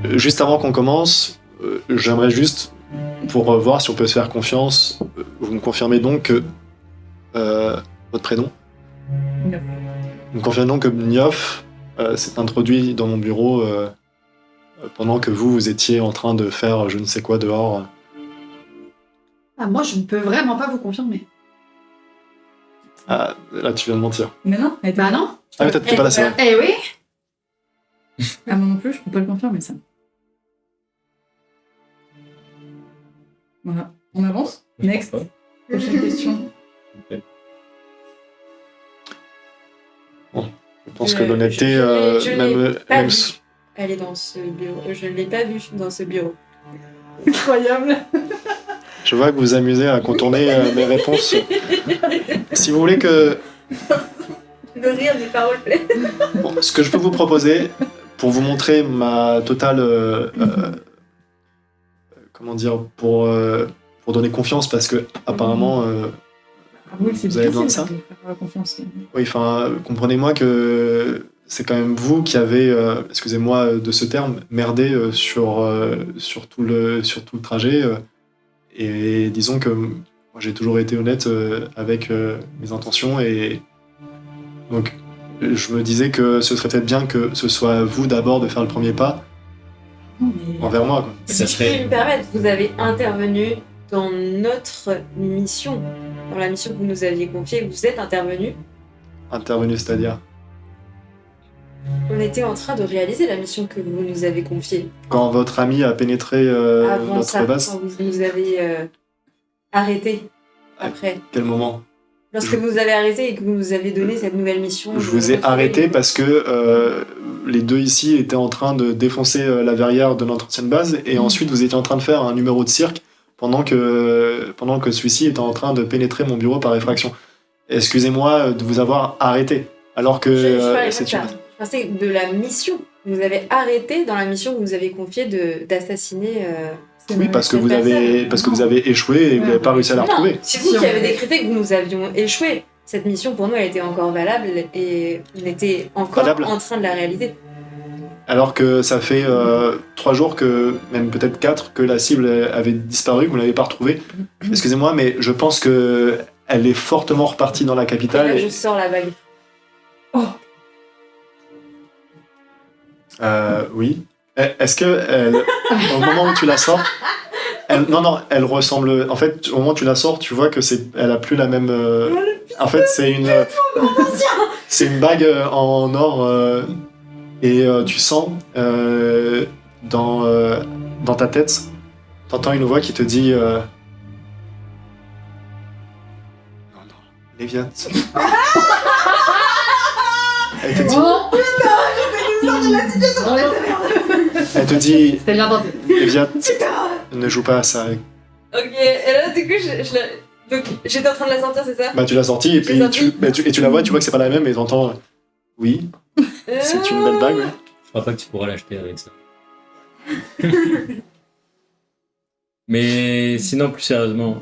Juste avant qu'on commence, j'aimerais juste, pour voir si on peut se faire confiance, vous me confirmez donc que votre prénom? Niof. Vous me confirmez donc que Niof s'est introduit dans mon bureau pendant que vous étiez en train de faire je ne sais quoi dehors. Ah, moi, je ne peux vraiment pas vous confirmer. Ah, là tu viens de mentir. Mais non, elle était Bah là. non. Ah oui, t'es pas là, c'est vrai. Eh oui. Ah, moi non plus, je peux pas le confirmer, ça. Voilà. On avance. Je Next. pense pas. Prochaine question. Je pense que l'honnêteté, je l'ai même pas vu. Elle est dans ce bureau. Je ne l'ai pas vue dans ce bureau. Incroyable. je vois que vous vous amusez à contourner mes réponses. Si vous voulez que... Le rire n'est pas roleplay. Bon, ce que je peux vous proposer, pour vous montrer ma totale... comment dire, pour donner confiance, parce que apparemment, Oui, c'est vous avez besoin de ça. faire confiance. oui, enfin, comprenez-moi que c'est quand même vous qui avez, excusez-moi de ce terme, merdé sur tout le trajet. Et disons que moi, j'ai toujours été honnête avec mes intentions. Et donc, je me disais que ce serait peut-être bien que ce soit vous d'abord de faire le premier pas envers moi, quoi. Ça Si je puis serait. me permettre, vous avez intervenu dans notre mission, dans la mission que vous nous aviez confiée, vous êtes intervenu. Intervenu, c'est-à-dire. On était en train de réaliser la mission que vous nous avez confiée. Quand votre ami a pénétré Avant notre ça, base, quand vous nous avez arrêtés après. quel moment? Lorsque vous nous avez arrêtés et que vous nous avez donné cette nouvelle mission. Je vous ai arrêté parce que les deux ici étaient en train de défoncer la verrière de notre ancienne base et ensuite vous étiez en train de faire un numéro de cirque pendant que celui-ci était en train de pénétrer mon bureau par effraction. Excusez-moi de vous avoir arrêté alors que Je parlais pas c'est de ça. Je pensais de la mission. Vous nous avez arrêté dans la mission que vous nous avez confiée d'assassiner. Oui, parce que cette vous avez échoué et vous Ouais. n'avez pas réussi à la Non, retrouver. c'est vous qui avez décrété que nous avions échoué. Cette mission, pour nous, elle était encore valable et on était encore Valable. en train de la réaliser. Alors que ça fait 3 jours, même peut-être 4, que la cible avait disparu, que vous ne l'avez pas retrouvée. Excusez-moi, mais je pense que elle est fortement repartie dans la Et capitale. là, et- je sors la bague. Oui. Est-ce que au moment où tu la sors, elle ressemble. En fait, au moment où tu la sors, tu vois que elle a plus la même. En fait, c'est une bague en or et tu sens dans ta tête, t'entends une voix qui te dit. Non, Léviat. Elle te dit. Elle te dit. C'était bien tenté. Léviat, ne joue pas à ça. Ok, et là, du coup, donc, j'étais en train de la sortir, c'est ça? Bah, tu l'as sortie et Je l'ai puis tu la vois et tu vois que c'est pas la même et t'entends. Oui, c'est une belle bague, oui. Je crois pas que tu pourras l'acheter avec ça. Mais sinon, plus sérieusement,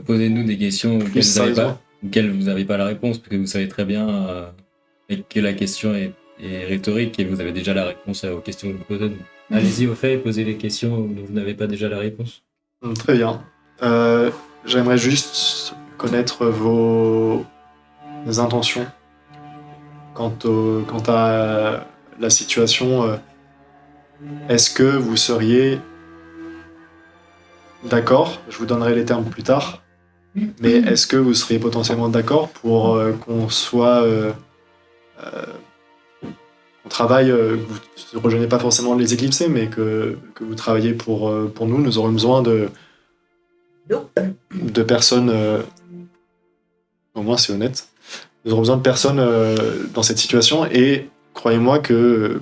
posez-nous des questions auxquelles vous n'avez pas la réponse, parce que vous savez très bien et que la question est rhétorique et vous avez déjà la réponse aux questions que vous posez. Donc, allez-y au fait, posez les questions où vous n'avez pas déjà la réponse. Très bien. J'aimerais juste connaître vos intentions quant à la situation. Est-ce que vous seriez d'accord, je vous donnerai les termes plus tard, mais est-ce que vous seriez potentiellement d'accord pour qu'on soit... qu'on travaille, que vous ne rejoignez pas forcément les éclipsés, mais que vous travaillez pour nous. Nous aurons besoin de personnes... au moins c'est honnête. Nous aurons besoin de personnes dans cette situation et croyez-moi que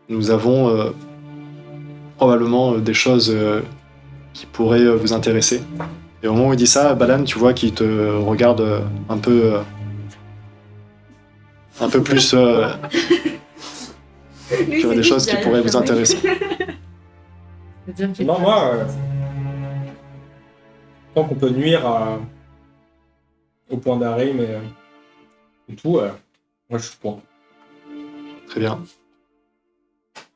nous avons probablement des choses qui pourraient vous intéresser. Et au moment où il dit ça, Balan, tu vois qu'il te regarde un peu plus. Tu vois des choses qui pourraient vous intéresser. C'est-à-dire qu'il- Non, moi, tant qu'on peut nuire au point d'arrêt, mais et tout, moi je suis pour. Très bien.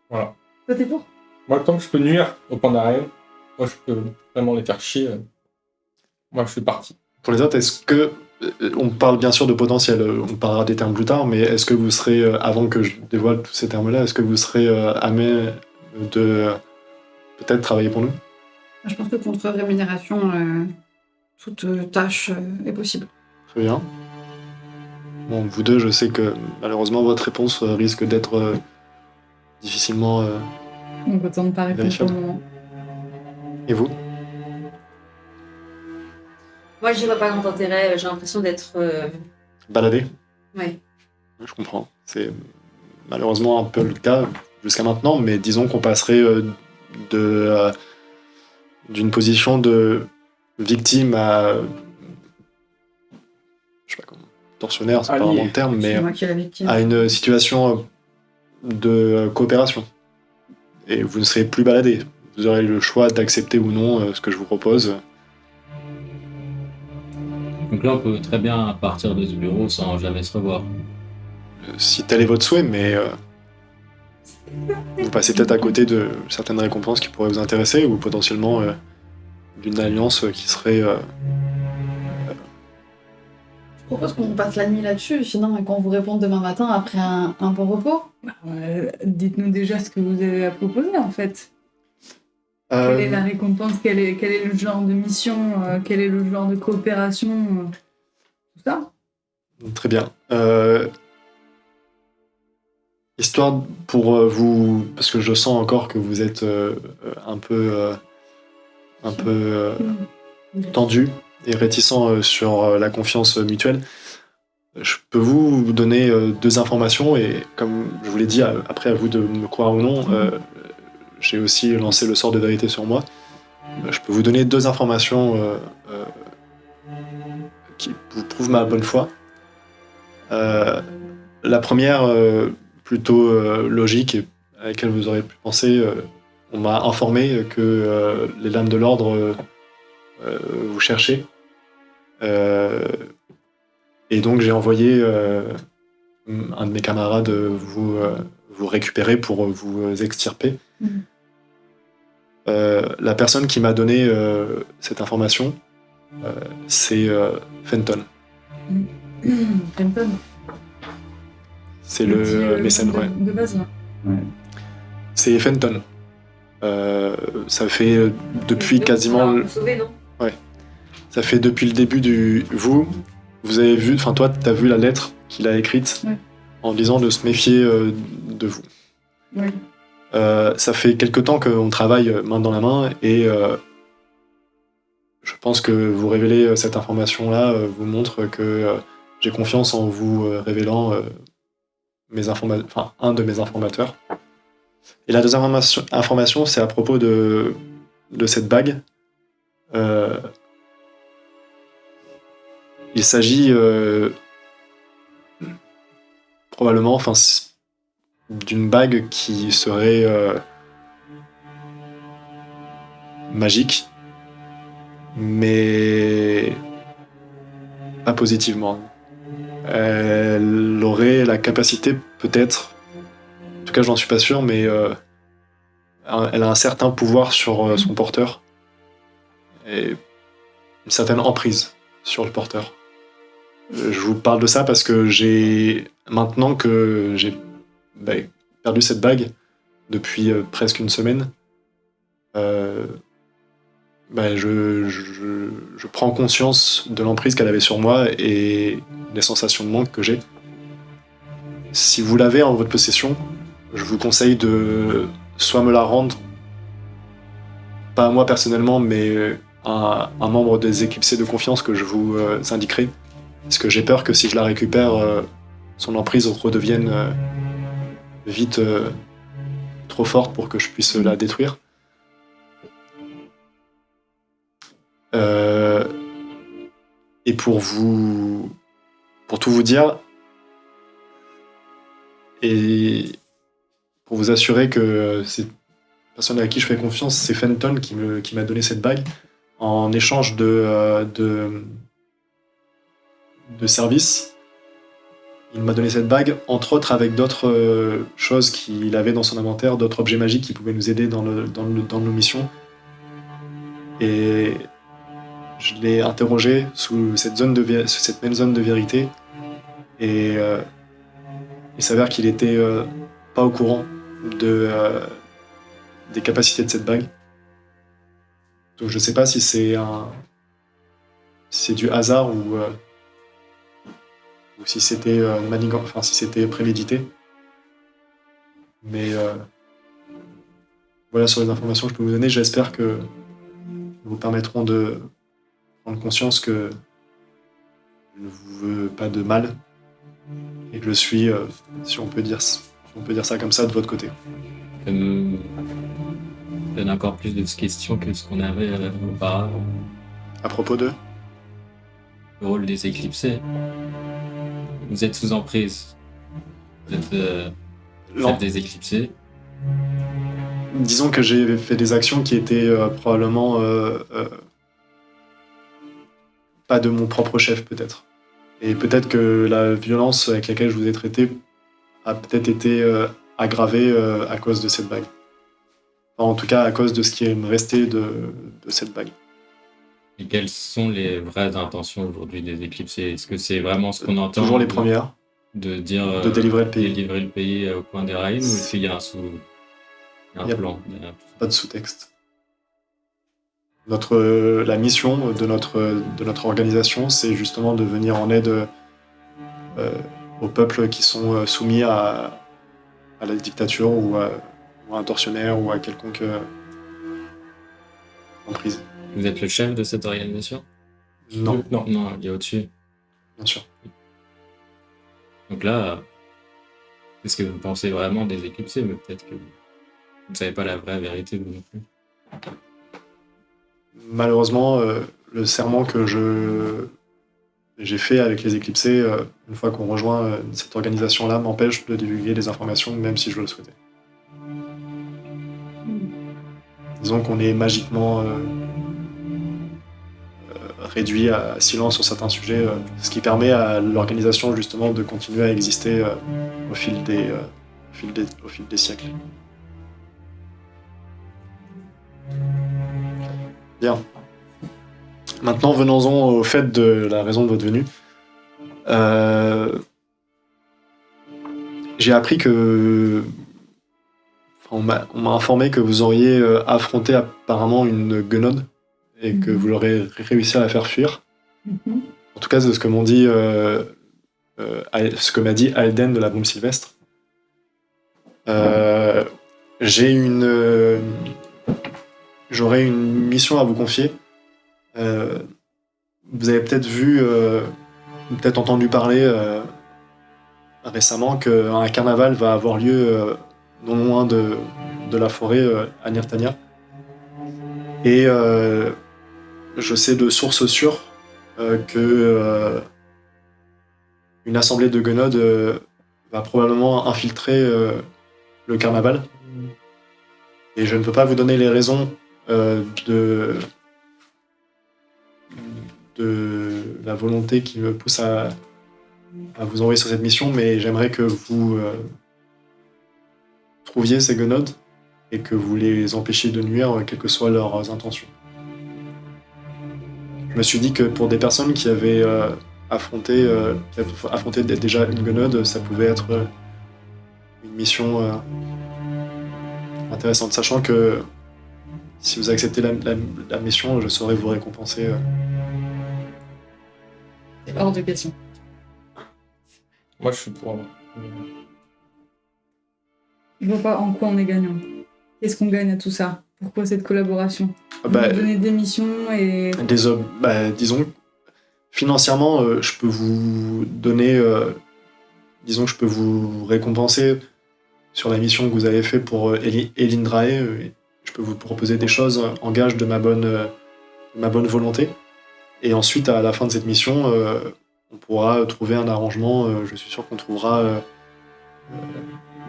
Voilà. Toi, t'es pour? Moi, tant que je peux nuire au point d'arrêt, moi je peux vraiment les faire chier. Moi je suis parti. Pour les autres, est-ce que on parle bien sûr de potentiel, on parlera des termes plus tard, mais est-ce que vous serez, avant que je dévoile tous ces termes-là, est-ce que vous serez amené de peut-être travailler pour nous? Je pense que contre rémunération, toute tâche est possible. Très bien. Bon, vous deux, je sais que malheureusement votre réponse risque d'être difficilement. Donc autant ne pas répondre pour Vérifiable. le moment. Et vous? Moi, j'y vois pas grand intérêt. J'ai l'impression d'être. Baladé? Ouais. Je comprends. C'est malheureusement un peu le cas jusqu'à maintenant, mais disons qu'on passerait d'une position de victime à, je sais pas comment, tortionnaire, c'est pas Allié. vraiment le terme, mais C'est moi qui ai la victime. à une situation de coopération. Et vous ne serez plus baladé. Vous aurez le choix d'accepter ou non ce que je vous propose. Donc là, on peut très bien partir de ce bureau sans jamais se revoir. si tel est votre souhait, mais vous passez peut-être à côté de certaines récompenses qui pourraient vous intéresser, ou potentiellement d'une alliance qui serait... Je propose qu'on passe la nuit là-dessus, sinon, et qu'on vous réponde demain matin après un bon repos. Dites-nous déjà ce que vous avez à proposer, en fait. Quelle est la récompense, quel est le genre de mission, quel est le genre de coopération, tout ça. Très bien. Histoire pour vous, parce que je sens encore que vous êtes un peu tendu et réticent sur la confiance mutuelle. Je peux vous donner 2 informations, et comme je vous l'ai dit, après à vous de me croire ou non, j'ai aussi lancé le sort de vérité sur moi. Je peux vous donner 2 informations qui vous prouvent ma bonne foi. La première, plutôt logique, et à laquelle vous aurez pu penser, on m'a informé que les lames de l'ordre vous cherchaient. Et donc j'ai envoyé un de mes camarades vous récupérer pour vous extirper. La personne qui m'a donné cette information, c'est Fenton. Fenton. C'est le mécène, ouais. De base, là. Ouais. C'est Fenton. Ça fait depuis Donc, quasiment... on l'a sauvé, non? Ça fait depuis le début du... Vous avez vu... Enfin, toi, t'as vu la lettre qu'il a écrite Ouais. en disant de se méfier de vous. Oui. Ça fait quelque temps qu'on travaille main dans la main, et je pense que vous révéler cette information-là vous montre que j'ai confiance en vous révélant un de mes informateurs. Et la deuxième information, c'est à propos de cette bague. Il s'agit probablement d'une bague qui serait magique, mais pas positivement. Elle aurait la capacité, peut-être, en tout cas j'en suis pas sûr, mais elle a un certain pouvoir sur son porteur, et une certaine emprise sur le porteur. Je vous parle de ça parce que maintenant que j'ai perdu cette bague depuis presque une semaine, je prends conscience de l'emprise qu'elle avait sur moi et des sensations de manque que j'ai. Si vous l'avez en votre possession, je vous conseille de soit me la rendre, pas à moi personnellement, mais à un membre des éclipsés de confiance que je vous indiquerai, parce que j'ai peur que si je la récupère, son emprise redevienne vite trop forte pour que je puisse la détruire. Et pour tout vous dire, et pour vous assurer que cette personne à qui je fais confiance, c'est Fenton qui m'a donné cette bague en échange de services. Il m'a donné cette bague, entre autres avec d'autres choses qu'il avait dans son inventaire, d'autres objets magiques qui pouvaient nous aider dans nos missions. Et je l'ai interrogé sous cette même zone de vérité, et il s'avère qu'il était pas au courant des capacités de cette bague. Donc je sais pas si c'est du hasard ou si c'était si c'était prémédité. Mais voilà sur les informations que je peux vous donner. J'espère que vous permettront de prendre conscience que je ne vous veux pas de mal et que je suis, si on peut dire ça comme ça, de votre côté. Ça nous donne encore plus de questions que ce qu'on avait auparavant. À propos de Le rôle des éclipsés. Vous êtes sous emprise. Vous êtes des éclipsés. Disons que j'ai fait des actions qui étaient probablement pas de mon propre chef, peut-être. Et peut-être que la violence avec laquelle je vous ai traité a peut-être été aggravé à cause de cette bague. Enfin, en tout cas, à cause de ce qui est resté de cette bague. Et quelles sont les vraies intentions aujourd'hui des éclipsés? Est-ce que c'est vraiment ce qu'on entend Toujours les premières, de dire de délivrer le pays. délivrer le pays au coin des Raïnes, ou est-ce qu'il y a un Il y a- plan derrière tout ça? Pas de sous-texte. La mission de notre organisation, c'est justement de venir en aide aux peuples qui sont soumis à la dictature ou à un tortionnaire ou à quelconque emprise. Vous êtes le chef de cette organisation? Non, Non. Non, il y a au-dessus. bien sûr. Donc là, qu'est-ce que vous pensez vraiment des éclipsés? Mais peut-être que vous ne savez pas la vraie vérité, vous non plus. Malheureusement, le serment que j'ai fait avec les éclipsés, une fois qu'on rejoint cette organisation-là, m'empêche de divulguer les informations, même si je le souhaitais. Disons qu'on est magiquement réduit à silence sur certains sujets, ce qui permet à l'organisation justement de continuer à exister au fil des siècles. Bien. Maintenant, venons-en au fait de la raison de votre venue. J'ai appris que... Enfin, on m'a informé que vous auriez affronté apparemment une guenode et que vous l'aurez réussi à la faire fuir. Mhm. En tout cas, c'est ce que m'ont dit, ce que m'a dit Alden de la Brume Sylvestre. J'aurais une mission à vous confier. Vous avez peut-être vu, peut-être entendu parler récemment qu'un carnaval va avoir lieu non loin de la forêt à Nirtania. Et je sais de sources sûres que une assemblée de guenodes va probablement infiltrer le carnaval. Et je ne peux pas vous donner les raisons de la volonté qui me pousse à vous envoyer sur cette mission, mais j'aimerais que vous trouviez ces guenodes et que vous les empêchiez de nuire, quelles que soient leurs intentions. Je me suis dit que pour des personnes qui avaient affronté déjà une guenode, ça pouvait être une mission intéressante, sachant que si vous acceptez la mission, je saurais vous récompenser. C'est hors de question. Moi, je suis pour. Je vois pas en quoi on est gagnant. Qu'est-ce qu'on gagne à tout ça? Pourquoi cette collaboration? On Bah, nous donner des missions et... disons, financièrement, je peux vous donner... disons que je peux vous récompenser sur la mission que vous avez fait pour Elindrae. Je peux vous proposer des choses en gage de ma bonne volonté. Et ensuite, à la fin de cette mission, on pourra trouver un arrangement. Je suis sûr qu'on trouvera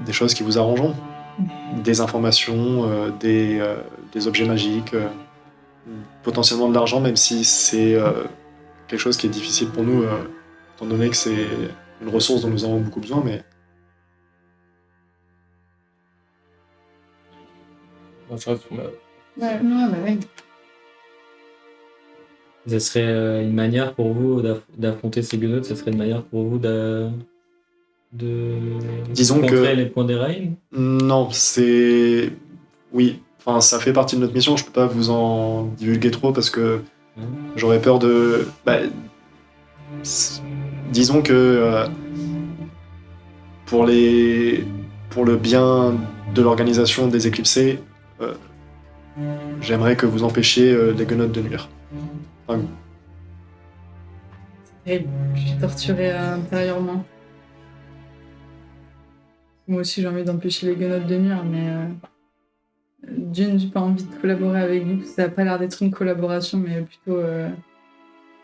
des choses qui vous arrangeront. Des informations, des objets magiques, potentiellement de l'argent, même si c'est quelque chose qui est difficile pour nous, étant donné que c'est une ressource dont nous avons beaucoup besoin, mais... Moi, je reste pour ma- Ouais, bah oui. Ce serait une manière pour vous d'affronter ces guenodes, ce serait une manière pour vous de Disons contrer que- les points des rails? Non, c'est... Oui, enfin, ça fait partie de notre mission, je peux pas vous en divulguer trop parce que j'aurais peur de... disons que pour le bien de l'organisation des éclipsés, j'aimerais que vous empêchiez les guenodes de nuire. Enfin, terrible. Je suis torturée intérieurement. Moi aussi, j'ai envie d'empêcher les guenodes de nuire, mais d'une, j'ai pas envie de collaborer avec vous. Ça a pas l'air d'être une collaboration, mais plutôt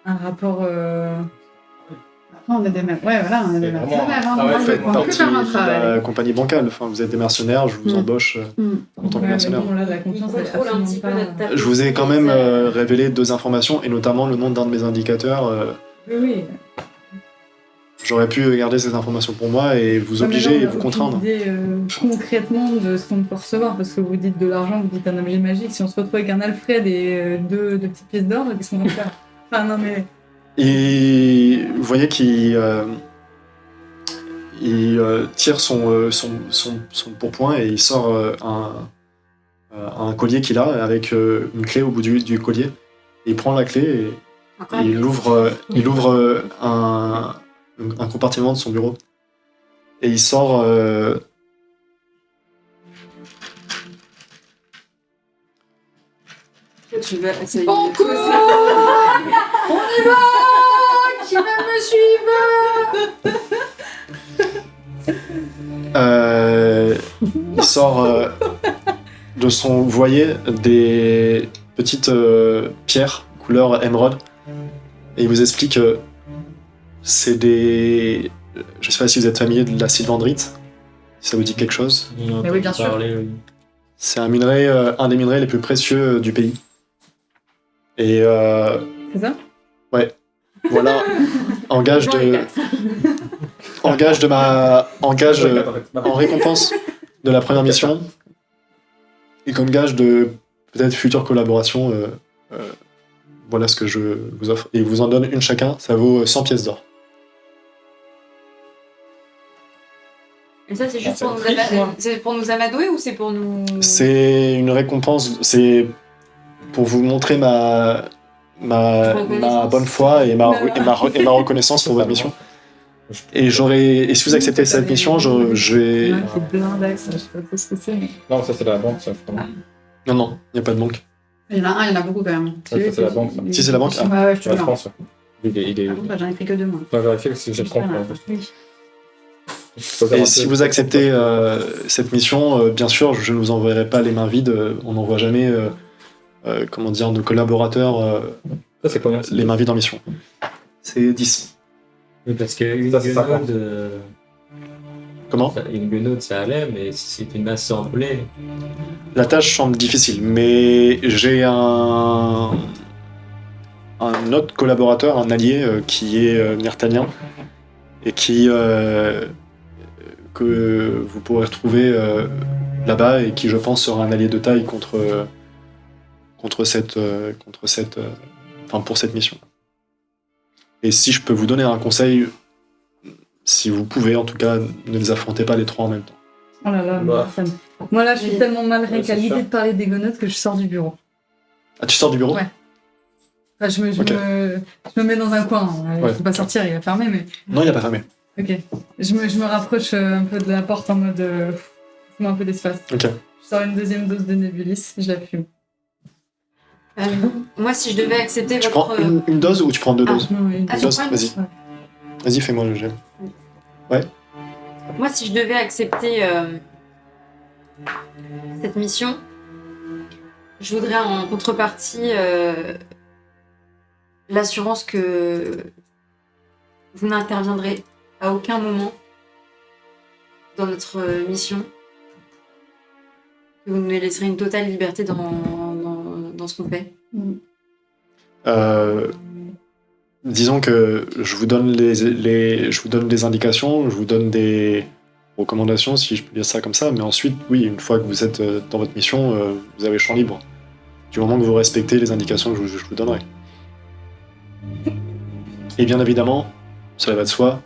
un rapport. Après, on est des ouais, voilà, on est des C'est vraiment mercenaires. un Hein, travail on vous fait faites peut que partie faire notre de travail. la compagnie bancale. Enfin, vous êtes des mercenaires, je vous embauche en tant que Ouais, mais mercenaire. bon, là, la Il confiance, elle est contrôle un petit peu absolument notre pas... table. Je vous ai quand même révélé 2 informations, et notamment le nom d'un de mes indicateurs. Oui, oui. J'aurais pu garder cette information pour moi et vous obliger et vous contraindre. Idée, concrètement de ce qu'on peut recevoir, parce que vous dites de l'argent, vous dites un objet magique. Si on se retrouve avec un Alfred et deux petites pièces d'or, qu'est-ce qu'on va faire? Enfin, non, mais. Et vous voyez qu'il tire son pourpoint et il sort un collier qu'il a avec une clé au bout du collier. Et il prend la clé et il ouvre un compartiment de son bureau. Et il sort Tu vas essayer Banco On y va Qui va me suivre il sort de son voilier des petites pierres couleur émeraude et il vous explique que c'est des... Je sais pas si vous êtes familier de la sylvandrite, si ça vous dit quelque chose. Mais oui, bien sûr. C'est un minerai, un des minerais les plus précieux du pays. Et C'est ça? voilà, en récompense de la première mission et comme gage de peut-être future collaboration, voilà ce que je vous offre. Et il vous en donne une chacun, ça vaut 100 pièces d'or. Et ça, c'est juste Ça pour nous, triche, moi. c'est pour nous amadouer ou c'est pour nous. C'est une récompense, c'est pour vous montrer ma bonne foi et ma reconnaissance pour votre mission. Et si vous acceptez cette mission, je vais... Il y en a un qui est blindé, ça, je sais pas trop ce que c'est. Mais... Non, ça c'est la banque, ça. Vraiment. Non, il n'y a pas de banque. Il y en a un, il y en a beaucoup quand même. Ça, c'est la banque, ça. Si c'est la banque, ah. Ouais, je te La jure. France. Il est... Par contre, j'en ai pris que deux, moi. Je vais vérifier si j'ai le compte. Voilà. En fait. Oui. Et si vous acceptez cette mission, bien sûr, je ne vous enverrai pas les mains vides. On n'envoie jamais, comment dire, nos collaborateurs Ça c'est combien? les mains vides en mission. C'est 10. Oui, parce que Ça, c'est Comment? une guenaude, ça allait, mais c'est une assemblée. La tâche semble difficile, mais j'ai un autre collaborateur, un allié qui est Myrtanien et que vous pourrez retrouver là-bas et qui, je pense, sera un allié de taille pour cette mission. Et si je peux vous donner un conseil, si vous pouvez, en tout cas, ne les affrontez pas les trois en même temps. Oh là là, Bah. moi là, je suis Oui. tellement mal Ouais, c'est à l'idée sûr. de parler des gonottes que je sors du bureau. Ah, tu sors du bureau? Ouais. Enfin, je me mets dans un coin. Je Ouais. peux pas sortir, il est fermé, mais. Non, il n'a pas fermé. Ok. Je me rapproche un peu de la porte en mode. Fais-moi un peu d'espace. Ok. Je sors une deuxième dose de Nébulis, je la fume. Moi, si je devais accepter Tu votre. prends une dose ou tu prends deux doses? Non, une Ah, Une dose, tu prends une vas-y. Ouais. Vas-y, fais-moi le jet. Moi, si je devais accepter cette mission, je voudrais en contrepartie l'assurance que vous n'interviendrez à aucun moment dans notre mission, que vous nous laisserez une totale liberté dans ce qu'on fait. Disons que je vous donne je vous donne des indications, je vous donne des recommandations, si je peux dire ça comme ça, mais ensuite, oui, une fois que vous êtes dans votre mission, vous avez champ libre. Du moment que vous respectez les indications que je vous donnerai. Et bien évidemment, cela va de soi,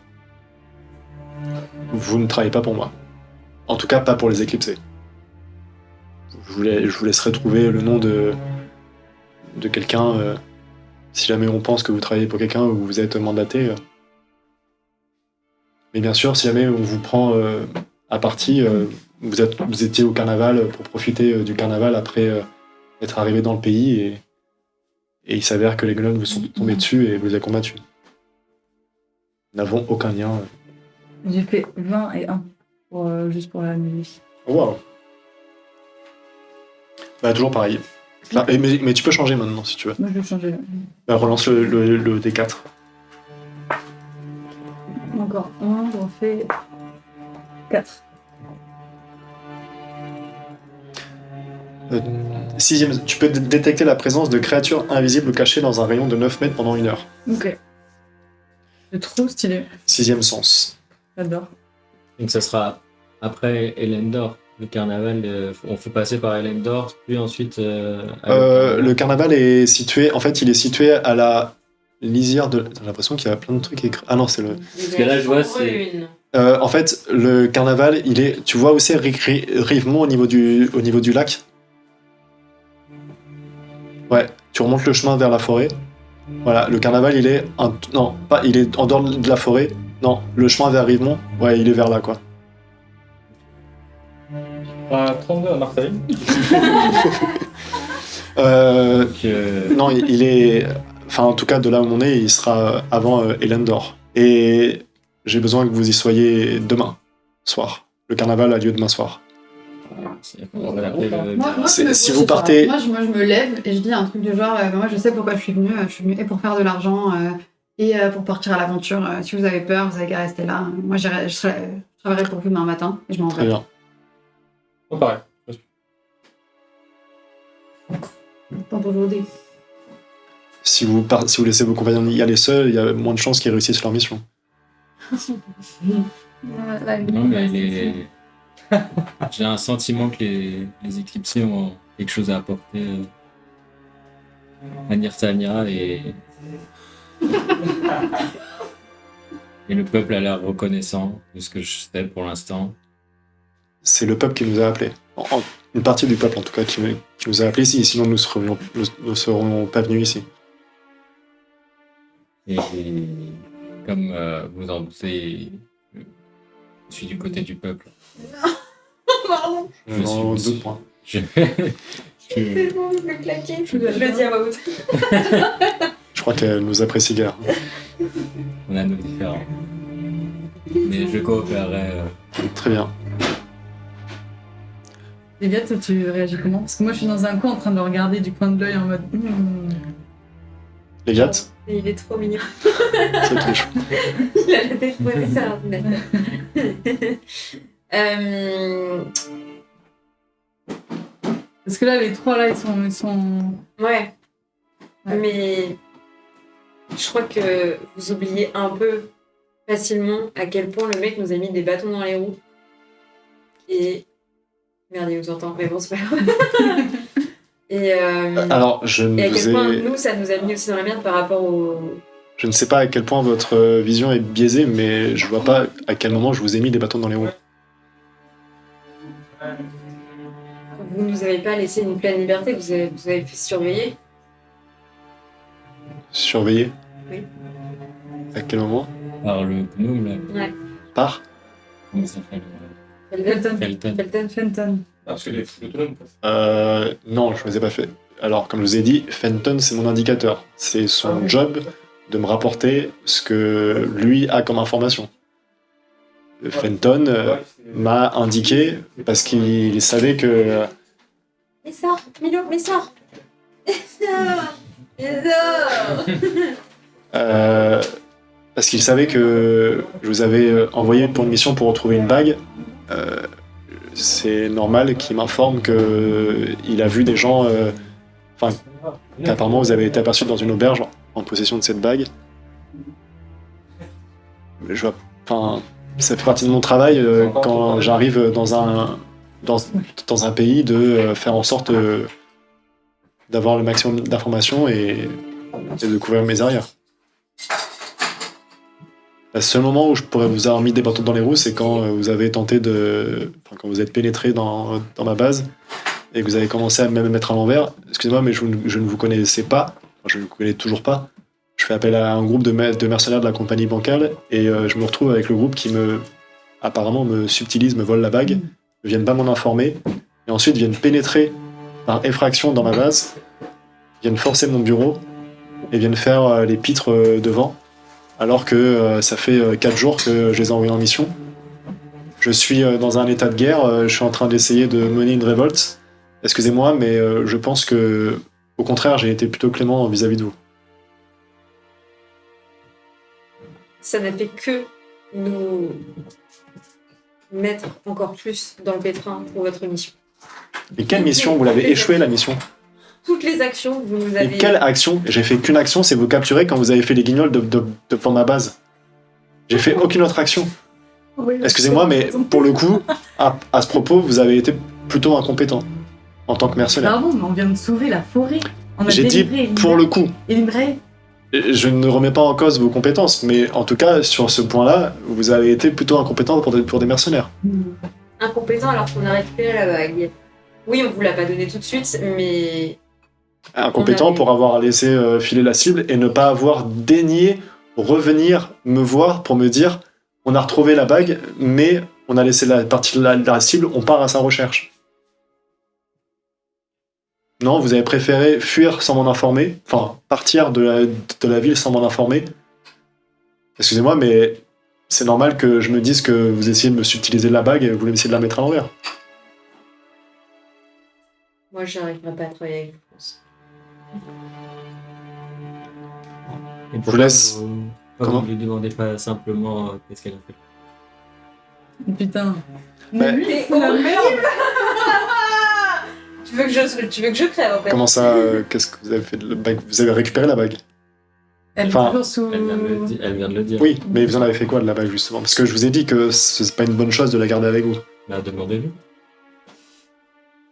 vous ne travaillez pas pour moi. En tout cas, pas pour les éclipsés. Je vous laisserai trouver le nom de quelqu'un, si jamais on pense que vous travaillez pour quelqu'un ou vous êtes mandaté. Mais bien sûr, si jamais on vous prend à partie, vous étiez au carnaval pour profiter du carnaval après être arrivé dans le pays et il s'avère que les gnomes vous sont tombés dessus et vous avez combattu. Nous n'avons aucun lien. J'ai fait 20 et 1, juste pour la nuit. Oh, wow. Bah, toujours pareil. Là, mais tu peux changer maintenant si tu veux. Moi, je vais changer. Bah, relance le D4. Encore 1, j'en fais 4. Sixième, tu peux détecter la présence de créatures invisibles cachées dans un rayon de 9 mètres pendant 1 heure. Ok. C'est trop stylé. 6e sens. J'adore. Donc ça sera après Elendor. Le carnaval, on fait passer par Elendor, puis ensuite... Le carnaval est situé... En fait, il est situé à la lisière de... J'ai l'impression qu'il y a plein de trucs écrits. Ah non, c'est le... Parce que là, je vois, c'est... En fait, le carnaval, il est... Tu vois où c'est Rivemont au niveau du lac? Ouais, tu remontes le chemin vers la forêt. Voilà, le carnaval, il est... Non, pas... Il est en dehors de la forêt. Non, le chemin vers Rivemont, ouais, il est vers là, quoi. 32 à Marseille. Non, il est... Enfin, en tout cas, de là où on est, il sera avant Elendor. Et j'ai besoin que vous y soyez demain soir. Le carnaval a lieu demain soir. On va l'appeler le... Moi, je me Si pose, vous partez... Moi, je me lève et je dis un truc du genre, moi je sais pourquoi je suis venue et pour faire de l'argent et pour partir à l'aventure. Si vous avez peur, vous avez qu'à rester là. Moi je travaillerai pour vous demain matin et je m'en Très vais. bien. Oh, pareil. Pas pour aujourd'hui. Si vous laissez vos compagnons y aller seuls, il y a moins de chances qu'ils réussissent leur mission. Non, mais j'ai un sentiment que les éclipsés ont quelque chose à apporter à Nirtania et le peuple a l'air reconnaissant de ce que je sais pour l'instant. C'est le peuple qui nous a appelés. Une partie du peuple, en tout cas, qui nous a appelés ici. Sinon, nous ne serions pas venus ici. Et comme vous en doutez, je suis du côté du peuple. Pardon. Je Dans suis- deux points. Je- C'est bon, je vais claquer. Je le dis à voix haute. Je crois qu'elle nous apprécie guère. On a nos différents. Mais je coopérerai. Très bien. Lévia, toi, tu réagis comment? Parce que moi, je suis dans un coin en train de le regarder du coin de l'œil en mode. Léviat, Et il est trop mignon. c'est trop chou. Il a la tête posée sur l'ordinateur. Parce que là, les trois, là, ils sont... Ouais. Ouais. Mais je crois que vous oubliez un peu facilement à quel point le mec nous a mis des bâtons dans les roues. Et... Merde, il nous entend, mais bon, c'est pas grave. Et Alors, je à quel point, ne nous, ça nous a mis aussi dans la merde par rapport au... je ne sais pas à quel point votre vision est biaisée, mais je vois pas à quel moment je vous ai mis des bâtons dans les roues. Vous nous avez pas laissé une pleine liberté, vous avez fait surveiller. Surveiller. Oui. À quel moment? Par le gnome, là. Ouais. Par Comment ça s'appelle Felton. Felton. Felton. Fenton. Parce que les fous autonomes. Non, je ne les ai pas fait. Alors, comme je vous ai dit, Fenton, c'est mon indicateur. C'est son job de me rapporter ce que lui a comme information. Fenton m'a indiqué, parce qu'il savait que... Mais sors, Milo, mais sors. Mais sors. Parce qu'il savait que je vous avais envoyé pour une mission pour retrouver une bague. C'est normal qu'il m'informe qu'il a vu des gens... qu'apparemment vous avez été aperçu dans une auberge en possession de cette bague. Je vois... Enfin, ça fait partie de mon travail quand j'arrive dans un pays de faire en sorte d'avoir le maximum d'informations et de couvrir mes arrières. Le seul moment où je pourrais vous avoir mis des bâtons dans les roues, c'est quand vous avez tenté de... Enfin, quand vous êtes pénétré dans ma base et que vous avez commencé à me mettre à l'envers. Excusez-moi, mais je ne vous connaissais pas. Enfin, je ne vous connais toujours pas. Je fais appel à un groupe de mercenaires de la compagnie bancale et je me retrouve avec le groupe qui apparemment me subtilise, me vole la bague, ne viennent pas m'en informer et ensuite viennent pénétrer par effraction dans ma base, viennent forcer mon bureau et viennent faire les pitres devant. Alors que ça fait 4 jours que je les ai envoyés en mission. Je suis dans un état de guerre, je suis en train d'essayer de mener une révolte. Excusez-moi, mais je pense que, au contraire, j'ai été plutôt clément vis-à-vis de vous. Ça n'a fait que nous mettre encore plus dans le pétrin pour votre mission. Et quelle mission? Vous l'avez échoué, la mission? Toutes les actions que vous nous avez... Et quelle action? J'ai fait qu'une action, c'est vous capturer quand vous avez fait les guignols devant ma base. J'ai fait aucune autre action. Oui, Excusez-moi, mais pour le coup, à ce propos, vous avez été plutôt incompétent en tant que mercenaire. Pardon, mais on vient de sauver la forêt. On a J'ai dit délivré pour le coup. Elindrae. Je ne remets pas en cause vos compétences, mais en tout cas, sur ce point-là, vous avez été plutôt incompétent pour des mercenaires. Incompétent alors qu'on a récupéré la bague. Oui, on vous l'a pas donnée tout de suite, mais Incompétent On avait- pour avoir laissé filer la cible et ne pas avoir daigné revenir me voir pour me dire on a retrouvé la bague, mais on a laissé la partie de la cible, on part à sa recherche. Non, vous avez préféré fuir sans m'en informer, enfin partir de la ville sans m'en informer. Excusez-moi, mais c'est normal que je me dise que vous essayez de me subtiliser la bague et vous voulez essayer de la mettre à l'envers. moi j'arriverai pas à travailler avec vous, je pense. Et vous laisse. Comment Comment vous lui demandez pas simplement qu'est-ce qu'elle a fait? Putain. Mais- Mais lui, T'es c'est la horrible. merde. Tu veux que je crève en fait. Comment ça, qu'est-ce que vous avez fait de la bague? Vous avez récupéré la bague? Elle est Enfin, toujours sous. Elle vient de le dire. Oui, mais vous en avez fait quoi de la bague justement? Parce que je vous ai dit que c'est pas une bonne chose de la garder avec vous. Bah, demandez-lui.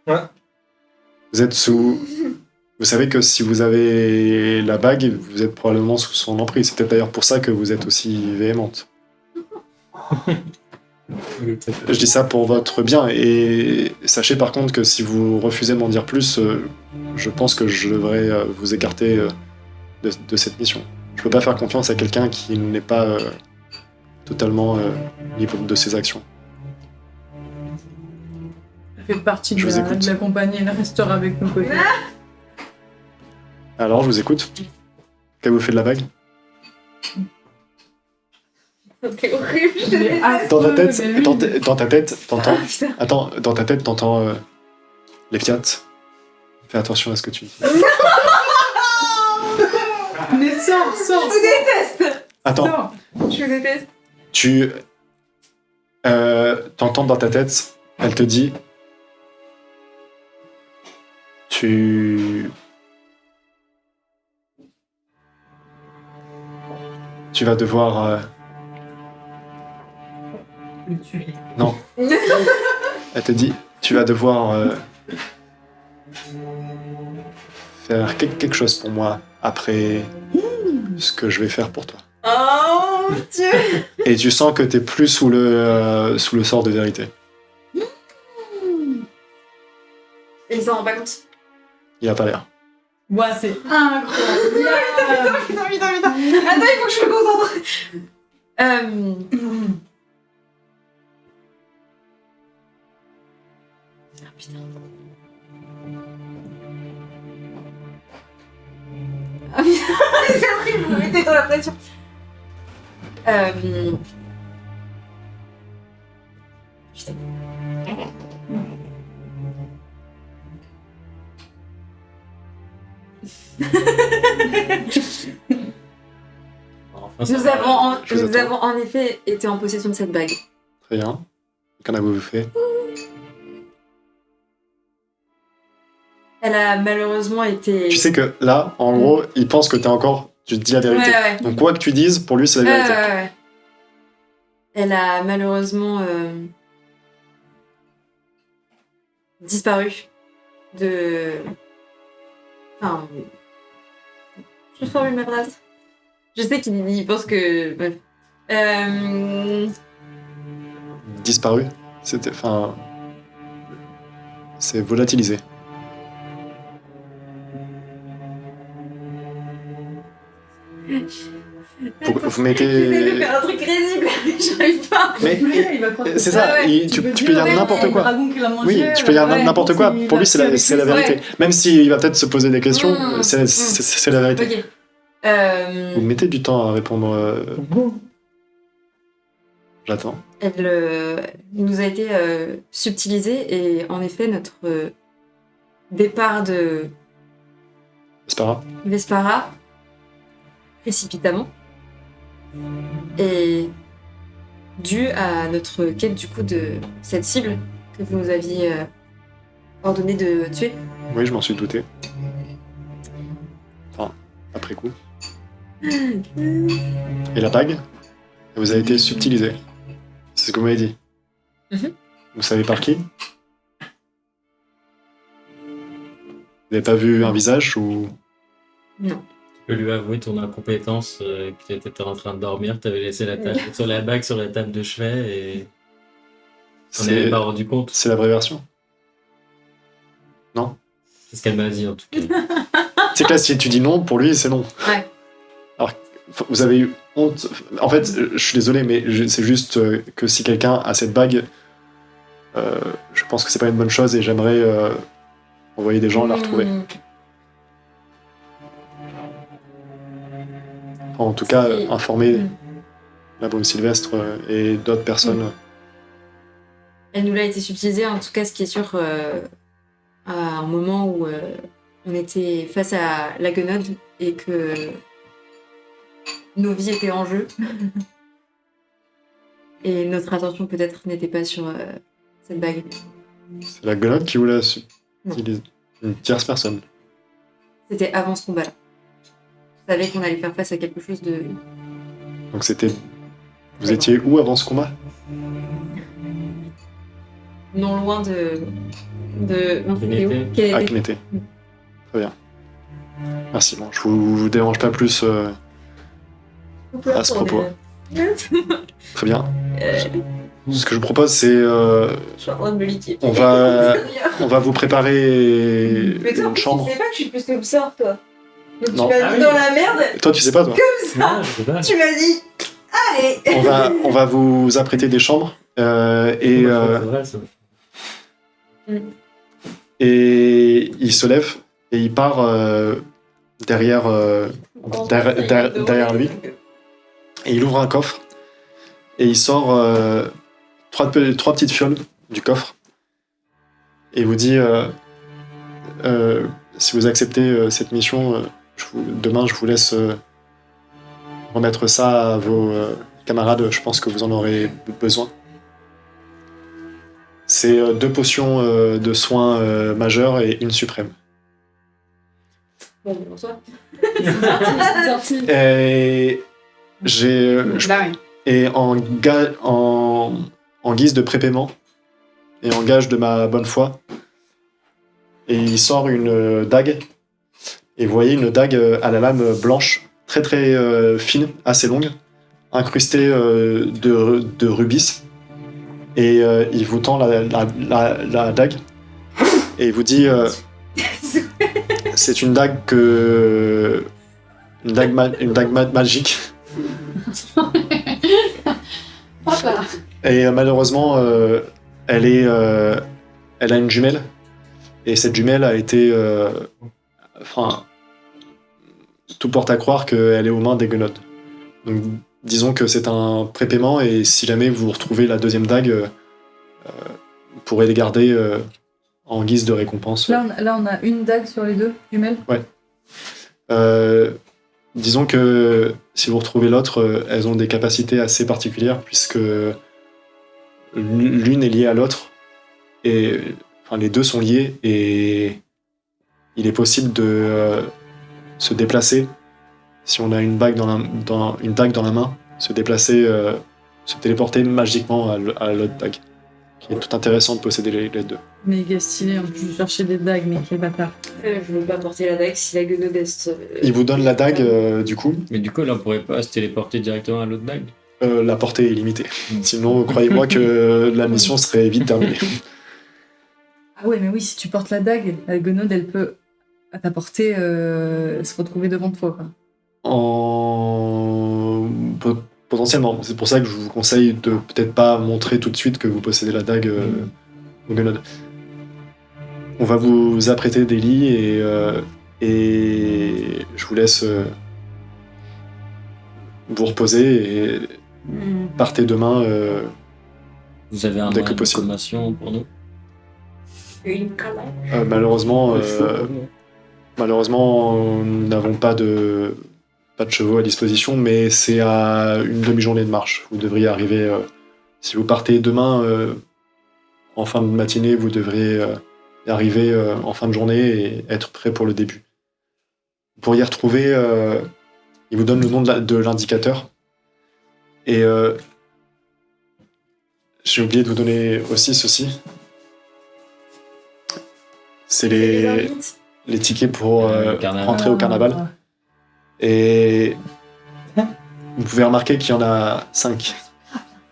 Vous êtes sous... Vous savez que si vous avez la bague, vous êtes probablement sous son emprise. C'est peut-être d'ailleurs pour ça que vous êtes aussi véhémente. Je dis ça pour votre bien, et sachez par contre que si vous refusez de m'en dire plus, je pense que je devrais vous écarter de cette mission. Je peux pas faire confiance à quelqu'un qui n'est pas totalement libre de ses actions. Elle fait partie Je vous écoute. de la compagnie, elle restera avec nous côté. Alors, je vous écoute. Qu'avez-vous fait de la bague? T'es horrible. Mais Dans ta affreux, tête, mais lui, dans ta tête, t'entends... Ah, putain. Attends, dans ta tête, t'entends les Fiat. Fais attention à ce que tu dis. Mais sors. Je vous déteste. Attends, Sors. Je vous déteste. tu t'entends dans ta tête, elle te dit, tu vas devoir Le tuer. non. Elle te dit, tu vas devoir faire quelque chose pour moi après ce que je vais faire pour toi. Oh mon dieu. Et tu sens que t'es plus sous le sort de vérité. Et il s'en rend pas compte. Il a pas l'air. Ouais, c'est incroyable. Putain. Attends, il faut que je me concentre. Ah, putain. Ah, putain. C'est horrible, vous me mettez dans la pression. Putain. Enfin, ça Nous va. Je vous attends. avons en effet été en possession de cette bague. Très bien. Qu'en avez-vous fait? Elle a malheureusement été. Tu sais que là, en gros, il pense que tu te dis la vérité. Ouais. Donc quoi que tu dises, pour lui, c'est la vérité. Ouais. Elle a malheureusement disparu de. Enfin. Je formule ma phrase. Je sais qu'il pense que. Bref. Disparu. C'était, enfin, c'est volatilisé. Vous J'essaie de mettez. faire un truc crédible, mais j'arrive pas. Mais Il va croire que c'est ça. ouais. Tu peux dire n'importe quoi. Oui, tu peux dire ouais, n'importe quoi. Pour lui, c'est la vérité. Ouais. Même s'il va peut-être se poser des questions, Mm, c'est la vérité. Ok. Vous mettez du temps à répondre. J'attends. Elle nous a été subtilisée et en effet notre départ de C'est pas grave. Vespara précipitamment est dû à notre quête du coup de cette cible que vous nous aviez ordonné de tuer. Oui, je m'en suis douté. Enfin, après coup. Et la bague? Et vous avez été subtilisé. C'est ce que vous m'avez dit. Mhm. Vous savez par qui? Vous n'avez pas vu un visage ou... Non. Tu peux lui avouer ton incompétence, que tu étais en train de dormir, tu avais laissé sur la bague sur la table de chevet et on n'avait pas rendu compte. C'est la vraie version. C'est ce qu'elle m'a dit en tout cas. C'est que là, si tu dis non, pour lui, c'est non. Ouais. Alors, vous avez eu honte. En fait, je suis désolé, mais c'est juste que si quelqu'un a cette bague, je pense que c'est pas une bonne chose et j'aimerais envoyer des gens la retrouver. Enfin, en tout cas, informer la Brume Sylvestre et d'autres personnes. Elle nous l'a été subtilisée, en tout cas, ce qui est sûr, à un moment où on était face à la guenode et que nos vies étaient en jeu. Et notre attention, peut-être, n'était pas sur cette bague. C'est la gueule qui vous l'a subtilisé. Une tierce personne. C'était avant ce combat-là. Je savais qu'on allait faire face à quelque chose de... Donc c'était... Vous étiez où avant ce combat? non loin de... Non, c'était où? Kénété. Kénété. À Kénété. Très bien. Merci, bon, je vous dérange pas plus à ce propos. Très bien. Ce que je vous propose, c'est... Je suis en train de me liquider. on va vous préparer Mais toi, une chambre. tu sais pas que je suis plus comme ça, toi. Donc Non. tu m'as Ah mis oui. dans la merde, Toi, tu sais pas, toi. Non, je sais pas. tu m'as dit allez. On va vous apprêter des chambres C'est vrai, ça. et il se lève et il part derrière lui et il ouvre un coffre et il sort trois petites fioles du coffre et il vous dit si vous acceptez cette mission, demain je vous laisse remettre ça à vos camarades, je pense que vous en aurez besoin. C'est 2 potions de soins majeurs et une suprême. Bon, bonsoir. Et Là, oui. et en guise de prépaiement et en gage de ma bonne foi, et il sort une dague. Et vous voyez une dague à la lame blanche, très très fine, assez longue, incrustée de rubis. Et il vous tend la dague et il vous dit c'est une dague magique Hop là. et malheureusement elle a une jumelle et cette jumelle a été tout porte à croire qu'elle est aux mains des guenodes. Donc disons que c'est un prépaiement et si jamais vous retrouvez la deuxième dague, vous pourrez les garder en guise de récompense. Là, on a une dague sur les 2 jumelles. Disons que si vous retrouvez l'autre, elles ont des capacités assez particulières puisque l'une est liée à l'autre et les deux sont liés et il est possible de se déplacer. Si on a une dague dans la main, se déplacer, se téléporter magiquement à l'autre dague. Qui est tout intéressant de posséder les deux. Méga stylé, en plus, je cherchais des dagues, mais quel bâtard. Je veux pas porter la dague si la guenode est... Il vous donne la dague, du coup. Mais du coup, là, on pourrait pas se téléporter directement à l'autre dague. La portée est limitée. Sinon, croyez-moi que la mission serait vite terminée. Ah ouais, mais oui, si tu portes la dague, la guenode, elle peut, à ta portée, se retrouver devant toi, quoi. Potentiellement. C'est pour ça que je vous conseille de peut-être pas montrer tout de suite que vous possédez la dague au guenode. On va vous apprêter des lits et je vous laisse vous reposer et partez demain. Vous avez un Dès que moyen de possible. locomotion pour nous? Une calage. Malheureusement, nous n'avons pas de chevaux à disposition, mais c'est à une demi-journée de marche. Vous devriez arriver, si vous partez demain en fin de matinée, vous devriez y arriver en fin de journée et être prêt pour le début. Pour y retrouver, il vous donne le nom de l'indicateur. Et j'ai oublié de vous donner aussi ceci. C'est les tickets pour Le carnaval. rentrer au carnaval. Et vous pouvez remarquer qu'il y en a 5.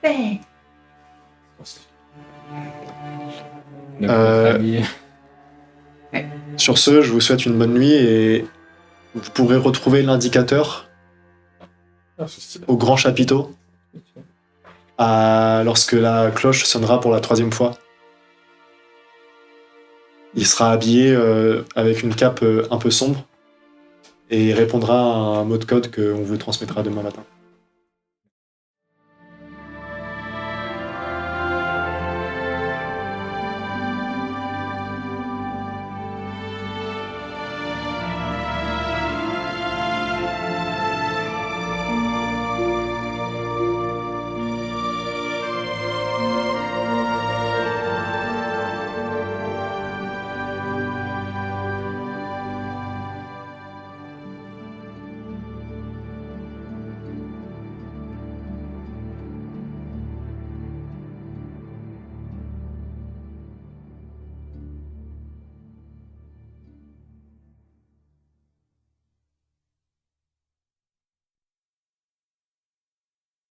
Ouais. Donc, Euh, habillé. Sur ce, je vous souhaite une bonne nuit et vous pourrez retrouver l'indicateur Ah, c'est stylé. au grand chapiteau lorsque la cloche sonnera pour la 3e fois. Il sera habillé avec une cape un peu sombre et il répondra à un mot de code qu'on vous transmettra demain matin.